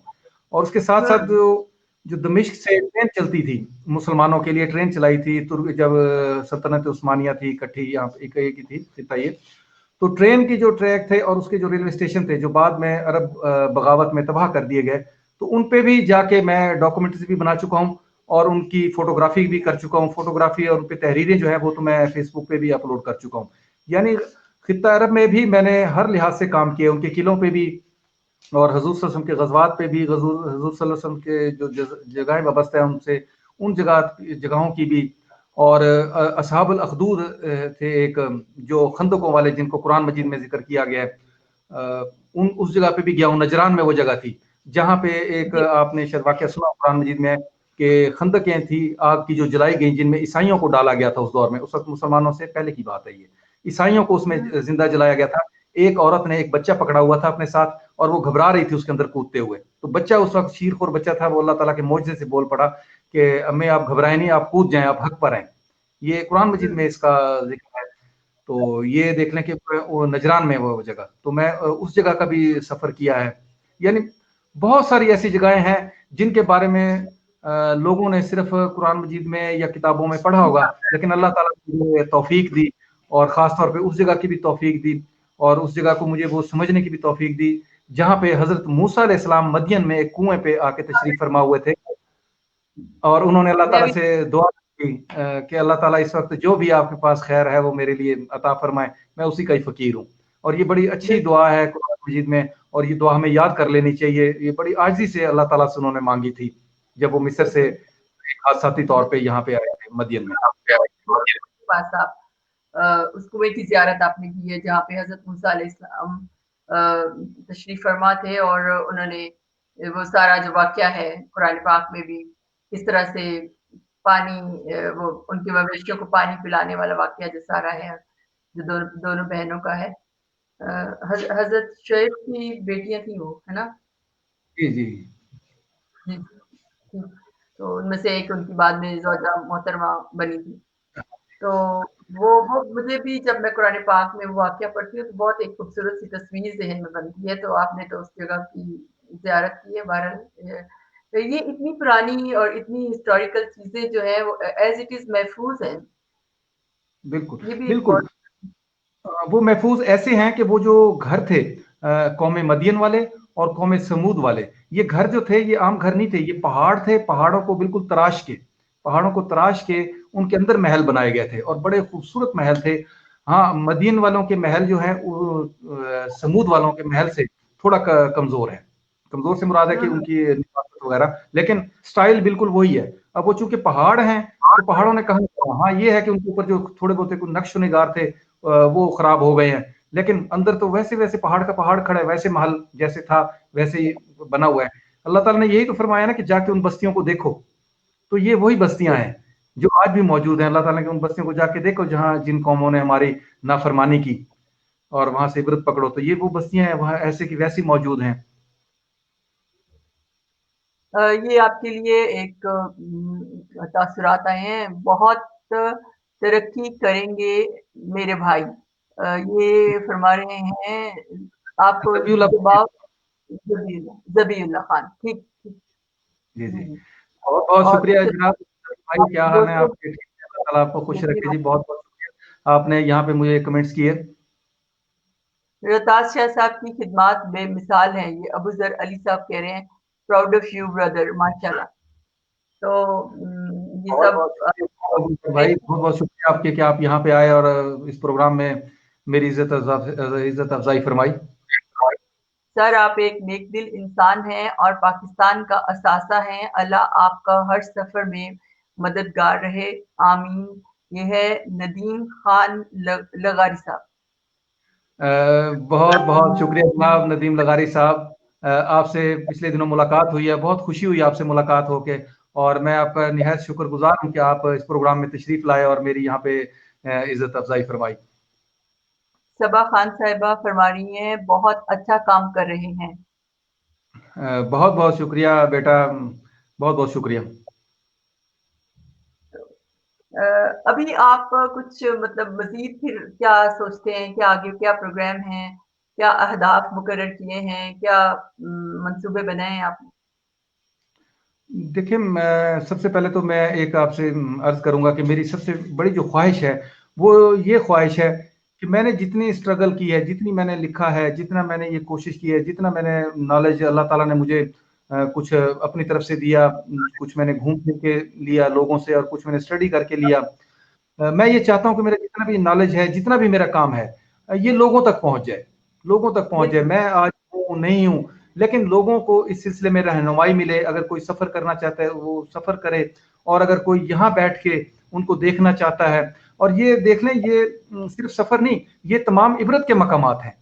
اور اس کے ساتھ ساتھ جو دمشق سے ٹرین چلتی تھی، مسلمانوں کے لیے ٹرین چلائی تھی جب سلطنت عثمانیہ تھی اکٹھی یہاں پہ ایک ہی تھی خطہ یہ. تو ٹرین کی جو ٹریک تھے اور اس کے جو ریلوے اسٹیشن تھے جو بعد میں عرب بغاوت میں تباہ کر دیے گئے، تو ان پہ بھی جا کے میں ڈاکومنٹریز بھی بنا چکا ہوں اور ان کی فوٹوگرافی بھی کر چکا ہوں. فوٹوگرافی اور ان پہ تحریریں جو ہے وہ تو میں فیس بک پہ بھی اپلوڈ کر چکا ہوں. یعنی خطہ عرب میں بھی میں نے ہر لحاظ سے کام کیا، ان کے قلعوں پہ بھی اور حضور صلی اللہ علیہ وسلم کے غزوات پہ بھی، حضور صلی اللہ علیہ وسلم کے جو جگہیں وابستہ ہیں ان سے، ان جگہوں کی بھی. اور اصحاب الاخدود تھے ایک جو خندقوں والے، جن کو قرآن مجید میں ذکر کیا گیا ہے، اس جگہ پہ بھی گیا ہوں. نجران میں وہ جگہ تھی جہاں پہ ایک جی آپ نے شاید واقعہ سنا قرآن مجید میں کہ خندقیں تھی آگ کی جو جلائی گئیں، جن میں عیسائیوں کو ڈالا گیا تھا اس دور میں. اس وقت مسلمانوں سے پہلے کی بات ہے یہ. عیسائیوں کو اس میں زندہ جلایا گیا تھا. ایک عورت نے ایک بچہ پکڑا ہوا تھا اپنے ساتھ اور وہ گھبرا رہی تھی اس کے اندر کودتے ہوئے. تو بچہ اس وقت شیر خور بچہ تھا، وہ اللہ تعالیٰ کے معجزے سے بول پڑا کہ امی آپ گھبرائیں نہیں، آپ کود جائیں، آپ حق پر ہیں. یہ قرآن مجید میں اس کا ذکر ہے. تو یہ دیکھ لیں کہ وہ نجران میں وہ جگہ، تو میں اس جگہ کا بھی سفر کیا ہے. یعنی بہت ساری ایسی جگہیں ہیں جن کے بارے میں لوگوں نے صرف قرآن مجید میں یا کتابوں میں پڑھا ہوگا، لیکن اللہ تعالیٰ نے مجھے توفیق دی اور خاص طور پہ اس جگہ کی بھی توفیق دی اور اس جگہ کو مجھے وہ سمجھنے کی بھی توفیق دی جہاں پہ حضرت موسیٰ علیہ السلام مدین میں ایک کنویں پہ آ کے تشریف فرما ہوئے تھے اور انہوں نے اللہ میں تعالیٰ ابھی سے دعا کی کہ اللہ تعالیٰ اس وقت جو بھی آپ کے پاس خیر ہے وہ میرے لیے عطا فرمائے، میں اسی کا ہی فقیر ہوں. اور یہ بڑی اچھی دعا ہے قرآن مجید میں، اور یہ دعا ہمیں یاد کر لینی چاہیے. یہ بڑی عاجزی سے اللہ تعالیٰ سے انہوں نے مانگی تھی جب وہ مصر سے ایک حادثاتی طور پہ یہاں پہ آئے تھے مدین میں. پاس آپ اس کنویں کی زیارت آپ نے کی ہے جہاں پہ حضرت موسیٰ علیہ السلام تشریف فرما تھے، اور انہوں نے وہ سارا جو واقعہ ہے قرآن پاک میں بھی کس طرح سے پانی وہ ان کے مویشیوں کو پانی پلانے والا واقعہ جو سارا ہے، جو دونوں بہنوں کا ہے. حضرت شعیب کی بیٹیاں تھیں وہ، ہے نا؟ جی جی جی جی. تو ان میں سے ایک ان کی بعد میں زوجہ محترمہ بنی تھی. تو وہ مجھے بھی جب میں قرآن پاک میں وہ واقعہ پڑھتی ہوں تو بہت ایک خوبصورت سی تصویر ذہن میں بنتی ہے. تو آپ نے تو اس جگہ کی زیارت کی ہے. بہرحال تو یہ اتنی پرانی اور اتنی ہسٹوریکل چیزیں جو ہے وہ ایز اٹ از محفوظ ہیں. بالکل یہ بھی ایک بالکل. بہت وہ محفوظ ایسے ہیں کہ وہ جو گھر تھے قوم مدین والے اور قوم سمود والے، یہ گھر جو تھے یہ عام گھر نہیں تھے، یہ پہاڑ تھے. پہاڑوں کو بالکل تراش کے، پہاڑوں کو تراش کے ان کے اندر محل بنائے گئے تھے اور بڑے خوبصورت محل تھے. ہاں، مدین والوں کے محل جو ہیں سمود والوں کے محل سے تھوڑا کمزور ہے. کمزور سے مراد ہے کہ ان کی نفاست وغیرہ، لیکن سٹائل بالکل وہی ہے. اب وہ چونکہ پہاڑ ہیں تو پہاڑوں نے کہا ہاں یہ ہے کہ ان کے اوپر جو تھوڑے بہت نقش و نگار تھے وہ خراب ہو گئے ہیں، لیکن اندر تو ویسے پہاڑ کا پہاڑ کھڑا ہے، ویسے محل جیسے تھا ویسے ہی بنا ہوا ہے. اللہ تعالیٰ نے یہی تو فرمایا نا کہ جا کے ان بستیوں کو دیکھو. تو یہ وہی بستیاں ہیں جو آج بھی موجود ہیں. اللہ تعالیٰ کے ان بستیوں کو جا کے دیکھو جہاں جن قوموں نے ہماری نافرمانی کی، اور وہاں سے عبرت پکڑو. تو یہ وہ بستیاں ہیں وہاں ایسے کی ویسی موجود ہیں. یہ آپ کے لیے ایک تاثرات آئے ہیں. بہت ترقی کریں گے میرے بھائی، یہ فرما رہے ہیں آپ کو. نبی اللہ. دباؤ زبی اللہ خان. ٹھیک ٹھیک. جی جی جی، جی. بہت بہت اور شکریہ جناب. بھائی کیا حال ہے دوستوں آپ کے؟ ٹھیک ہے، اللہ تعالیٰ آپ کو خوش رکھے جی. بہت بہت شکریہ آپ نے یہاں پہ مجھے کمنٹس کیے. رتاز شاہ صاحب کی خدمات بے مثال ہیں. یہ ابو ذر علی صاحب کہہ رہے ہیں پراؤڈ آف یو بردر، ماشاء اللہ. تو ये सब भाई बहुत बहुत शुक्रिया आपके कि आप यहाँ पे आए और इस प्रोग्राम में मेरी इज्जत अफजाई फरमाई। सर, आप एक नेक दिल इंसान हैं और पाकिस्तान का असासा हैं। अल्लाह आपका हर सफर में मददगार रहे, आमीन। ये है नदीम खान लगारी साहब। बहुत बहुत शुक्रिया जनाब नदीम लगारी साहब। आपसे पिछले दिनों मुलाकात हुई है, बहुत खुशी हुई आपसे मुलाकात होके, और मैं आपका निहायत शुक्रगुजार हूँ कि आप इस प्रोग्राम में तशरीफ लाए और मेरी यहाँ पे इज्जत अफजाई फरमाई। सबा खान साहिबा फरमा रही हैं, बहुत अच्छा काम कर रहे हैं। बहुत बहुत शुक्रिया बेटा, बहुत बहुत शुक्रिया। अभी आप कुछ मतलब मजीद फिर क्या सोचते हैं, क्या आगे क्या प्रोग्राम हैं, क्या अहदाफ मुकर्रर किए हैं, क्या मंसूबे बनाए हैं आपने? देखिए, मैं सबसे पहले तो मैं एक आपसे अर्ज करूंगा कि मेरी सबसे बड़ी जो ख्वाहिश है वो ये ख्वाहिश है कि मैंने जितनी स्ट्रगल की है, जितनी मैंने लिखा है, जितना मैंने ये कोशिश की है, जितना मैंने नॉलेज अल्लाह ताला ने मुझे कुछ अपनी तरफ से दिया, कुछ मैंने घूम फिर के लिया लोगों से और कुछ मैंने स्टडी करके लिया। मैं ये चाहता हूँ कि मेरा जितना भी नॉलेज है, जितना भी मेरा काम है, ये लोगों तक पहुंच जाए, लोगों तक पहुंच जाए। बिल्कुल। मैं आज हूँ नहीं हूँ, लेकिन लोगों को इस सिलसिले में रहनुमाई मिले। अगर कोई सफर करना चाहता है वो सफर करे, और अगर कोई यहाँ बैठ के उनको देखना चाहता है, और ये देख लें, ये सिर्फ सफर नहीं, ये तमाम इबरत के मकामात हैं,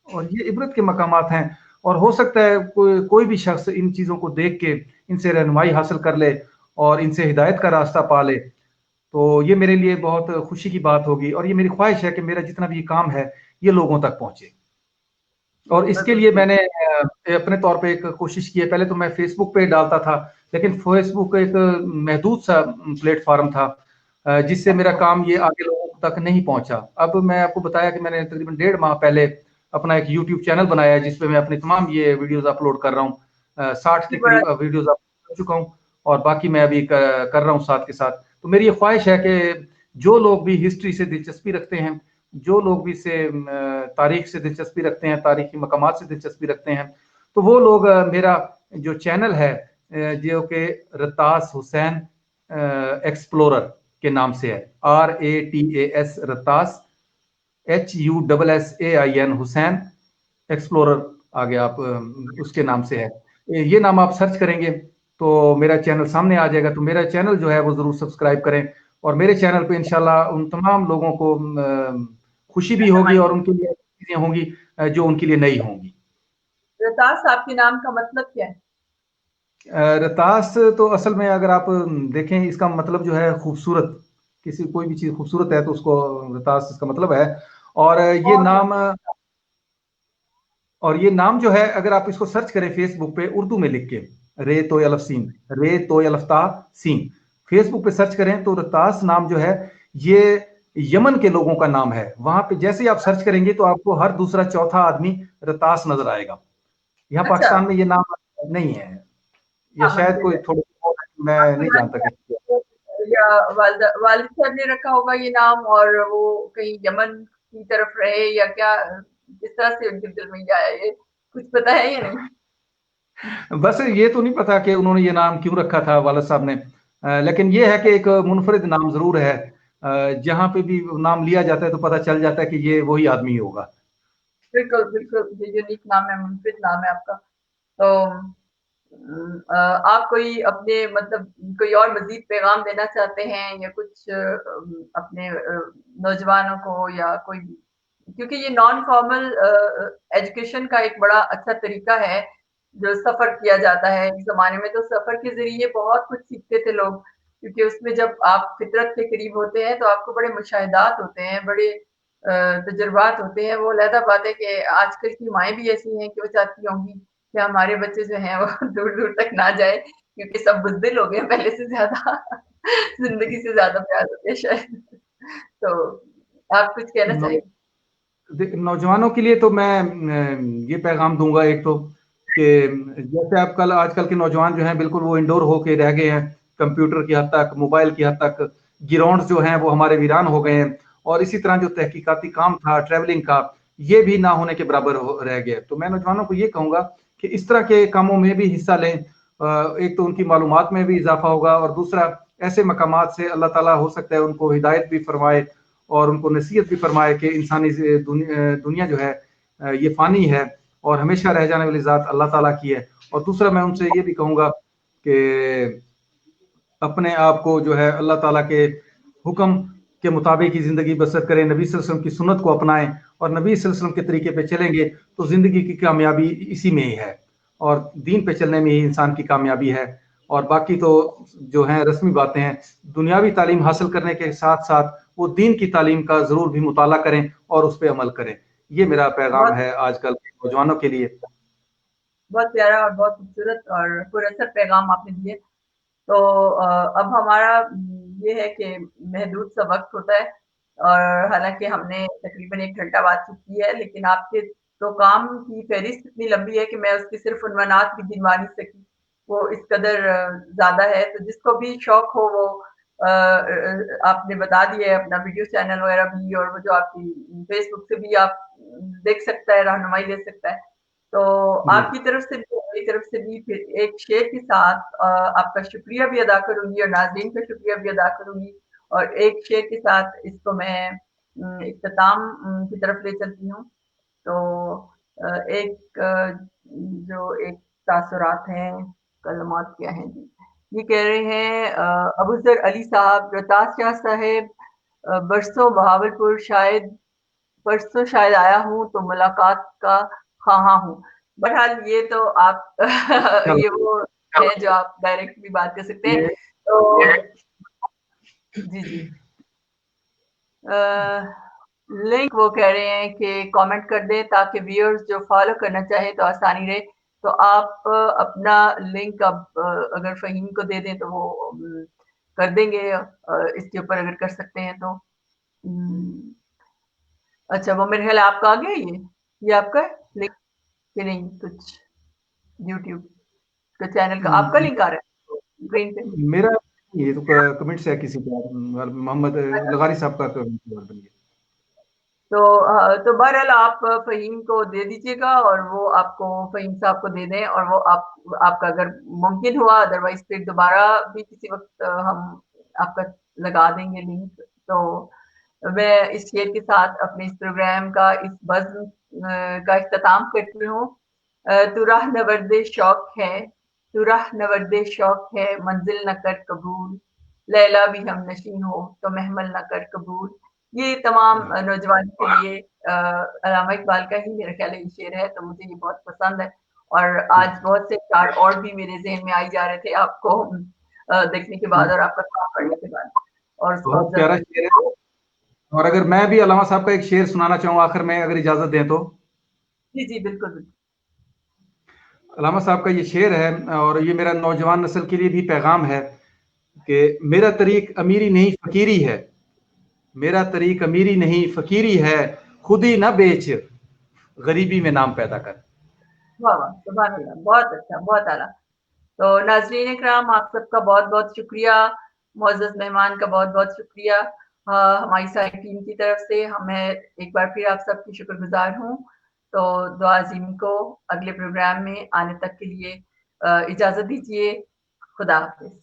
और ये इबरत के मकामात हैं। और हो सकता है कोई भी शख्स इन चीज़ों को देख के इनसे रहनुमाई हासिल कर ले और इनसे हिदायत का रास्ता पा ले, तो ये मेरे लिए बहुत खुशी की बात होगी। और ये मेरी ख्वाहिश है कि मेरा जितना भी काम है ये लोगों तक पहुंचे। और इसके लिए मैंने अपने तौर पे एक कोशिश की है। पहले तो मैं फेसबुक पे डालता था, लेकिन फेसबुक एक महदूद सा प्लेटफॉर्म था, जिससे मेरा काम ये आगे लोगों तक नहीं पहुंचा। अब मैं आपको बताया कि मैंने तकरीबन 1.5 माह पहले अपना एक यूट्यूब चैनल बनाया है, जिसपे मैं अपनी तमाम ये वीडियोस अपलोड कर रहा हूँ। 60 के बड़ा करीब वीडियोस अपलोड कर चुका हूँ, और बाकी मैं अभी कर रहा हूँ साथ के साथ। तो मेरी ये ख्वाहिश है कि जो लोग भी हिस्ट्री से दिलचस्पी रखते हैं, जो लोग भी से तारीख से दिलचस्पी रखते हैं, तारीखी मकामात से दिलचस्पी रखते हैं, तो वो लोग मेरा जो चैनल है जो कि रतास हुसैन एक्सप्लोरर के नाम से है, RATAS रतास HUSSAIN हुसैन एक्सप्लोरर, आगे आप उसके नाम से है। ये नाम आप सर्च करेंगे तो मेरा चैनल सामने आ जाएगा। तो मेरा चैनल जो है वो जरूर सब्सक्राइब करें, और मेरे चैनल पे इंशाल्लाह उन तमाम लोगों को खुशी भी होगी, और उनके लिए चीजें होंगी जो उनके लिए नई होंगी। रतास आपके नाम का मतलब क्या है? रतास तो असल में अगर आप देखें, इसका मतलब जो है खूबसूरत, किसी कोई भी चीज खूबसूरत है तो उसको रतास इसका मतलब है। और ये और नाम, और ये नाम जो है अगर आप इसको सर्च करें फेसबुक पे उर्दू में लिख के, रे तो अलफ सीन, रे तो अलफ्ता सीन, फेसबुक पे सर्च करें तो रतास नाम जो है ये यमन के लोगों का नाम है। वहां पे जैसे ही आप सर्च करेंगे तो आपको हर दूसरा चौथा आदमी रतास नजर आएगा। यहाँ अच्छा। पाकिस्तान में ये नाम नहीं है, या हाँ, शायद मंसूब कोई है। थोड़े, मैं आपके नहीं जानता वालिद कि साहब या वालिद साहब ने रखा होगा ये नाम, और वो कहीं यमन की तरफ रहे या क्या, किस तरह से उनके दिल में ये आया, ये कुछ पता है या नहीं? बस ये तो नहीं पता कि उन्होंने ये नाम क्यों रखा था वालिद साहब ने, लेकिन ये है कि एक मुनफरिद नाम जरूर है। जहां पे भी नाम लिया जाता है तो पता चल जाता है कि ये वही आदमी होगा। बिल्कुल, बिल्कुल, ये यूनिक नाम है, मुनफरिद नाम है आपका। तो आप कोई अपने मतलब कोई और मज़ीद पैगाम देना चाहते हैं, या कुछ अपने नौजवानों को, या कोई, क्योंकि ये नॉन फॉर्मल एजुकेशन का एक बड़ा अच्छा तरीका है, जो सफ़र किया जाता है। इस ज़माने में तो सफ़र के ज़रिए बहुत कुछ सीखते थे लोग, क्योंकि उसमें जब आप फितरत के करीब होते हैं, तो आपको बड़े मुशाहिदात होते हैं, बड़े तजुर्बात होते हैं। वो अलहदा बात है कि आजकल की माएँ भी ऐसी हैं कि वो चाहती होंगी कि हमारे बच्चे जो हैं वो दूर-दूर तक ना जाए, क्योंकि सब बुज़दिल हो गए हैं पहले से ज़्यादा, ज़िंदगी से ज़्यादा प्यार हो गया शायद। तो आप कुछ कहना नौ, चाहेंगे? नौजवानों के लिए तो मैं ये पैगाम दूंगा एक तो, कि जैसे आप कल आजकल के नौजवान जो हैं बिल्कुल वो इंडोर होके रह गए हैं, कंप्यूटर की हद तक, मोबाइल की हद तक, ग्राउंड्स जो हैं वो हमारे वीरान हो गए हैं। और इसी तरह जो तहकीकाती काम था ट्रैवलिंग का, ये भी ना होने के बराबर रह गया। तो मैं नौजवानों को ये कहूंगा कि इस तरह के कामों में भी हिस्सा लें। एक तो उनकी मालूमात में भी इजाफा होगा, और दूसरा ऐसे मकामात से अल्लाह ताला हो सकता है उनको हिदायत भी फरमाए और उनको नसीहत भी फरमाए कि इंसानी दुनिया जो है ये फ़ानी है और हमेशा रह जाने वाली ज़ात अल्लाह ताला की है। और दूसरा मैं उनसे ये भी कहूँगा कि अपने आप को जो है अल्लाह ताला के हुक्म के मुताबिक ही ज़िंदगी बसर करें, नबी सल्लल्लाहु अलैहि वसल्लम की सुन्नत को अपनाएं और नबी सल्लल्लाहु अलैहि वसल्लम के तरीके पे चलेंगे तो ज़िंदगी की कामयाबी इसी में ही है और दीन पे चलने में ही इंसान की कामयाबी है। और बाकी तो जो हैं रस्मी बातें हैं, दुनियावी तालीम हासिल करने के साथ साथ वो दीन की तालीम का ज़रूर भी मुताला करें और उस पर अमल करें। ये मेरा पैगाम बहुत है आजकल के नौजवानों के लिए। बहुत प्यारा और बहुत खूबसूरत और पुरअसर पैगाम आपने दिए। तो अब हमारा ये है कि महदूद सा वक्त होता है और हालांकि हमने तकरीबन 1 घंटा बातचीत की है, लेकिन आपके तो काम की फहरिस्त इतनी लंबी है कि मैं उसकी सिर्फ उन्वानात भी गिनवा नहीं सकी, वो इस कदर ज्यादा है। तो जिसको भी शौक हो वो आपने बता दिया है अपना वीडियो चैनल वगैरह भी, और वो जो आपकी फेसबुक से भी आप देख सकता है, रहनुमाई ले सकता है। तो जी आपकी तरफ से भी, मेरी तरफ से भी फिर एक शेर के साथ आपका शुक्रिया भी अदा करूंगी और नाज़रीन का शुक्रिया भी अदा करूंगी, और एक शेर के साथ इसको मैं इख्तिताम की तरफ ले चलती हूँ। तो एक जो एक तासुरात हैं, कलमात क्या हैं जी, ये कह रहे हैं अबूजर अली साहब, रताज शाह साहेब, बरसों बहावलपुर, शायद परसों शायद आया हूँ तो मुलाकात का ख्वाहा हूँ। बहरहाल ये तो आप चलो ये वो है जो आप डायरेक्ट भी बात कर सकते हैं। ये तो जी जी, लिंक वो कह रहे हैं कि कमेंट कर दें ताकि व्यूअर्स जो फॉलो करना चाहे तो आसानी रहे। तो आप अपना लिंक अब अगर फ़हीम को दे दें तो वो कर देंगे, इसके ऊपर अगर कर सकते हैं तो। अच्छा, वो मेरे ख्याल है आपका आ गया ये आपका लिंक कि नहीं? कुछ यूट्यूब का चैनल का आपका लिंक आ रहा है स्क्रीन पे? मेरा ये तो कमेंट से है किसी का, मोहम्मद लगारी साहब का कमेंट बन गया। तो बहरहाल आप फ़हीम को दे दीजिएगा और वो आपको फ़हीम साहब को दे दें, और वो आपका अगर मुमकिन हुआ, अदरवाइज़ फिर दोबारा भी किसी वक़्त हम आपका लगा देंगे लिंक। तो मैं इस शेर के साथ अपने इस प्रोग्राम का इस बज़्म का इख्तिताम करती हूँ। तू राह नवर्दे शौक है, तू राह नवर्दे शौक है, मंज़िल न कर कबूल, लैला भी हमनशीं हो तो महमल न कर कबूल। ये तमाम नौजवानों के लिए अल्लामा इकबाल का ही मेरा ख्याल है ये शेर है, तो मुझे ये बहुत पसंद है। और आज बहुत से अशआर और भी मेरे ज़हन में आई जा रहे थे आपको देखने के बाद और आपका काम पढ़ने के बाद, और उसको बहुत ऑब्ज़र्व प्यारा करने के शेर बाद। है। और अगर मैं भी अलामा साहब का एक शेर सुनाना चाहूँ आखिर में, अगर इजाजत दें तो। जी, जी, बिल्कुल, बिल्कुल। अलामा साहब का ये शेर है और ये मेरा नौजवान नस्ल के लिए भी पैगाम है कि मेरा तरीक अमीरी नहीं फकीरी है, मेरा तरीक अमीरी नहीं फकीरी है, खुद ही ना बेच, गरीबी में नाम पैदा कर। वाह, वाह! सुभान अल्लाह! बहुत अच्छा, बहुत आला। तो नाज़रीन इकराम, आप सबका बहुत-बहुत शुक्रिया, मुअज़्ज़ज़ मेहमान का बहुत-बहुत शुक्रिया। हमारी सारी टीम की तरफ से मैं एक बार फिर आप सबकी शुक्रगुज़ार हूँ। तो दुआ अज़ीम को अगले प्रोग्राम में आने तक के लिए इजाज़त दीजिए। खुदा हाफ़िज़।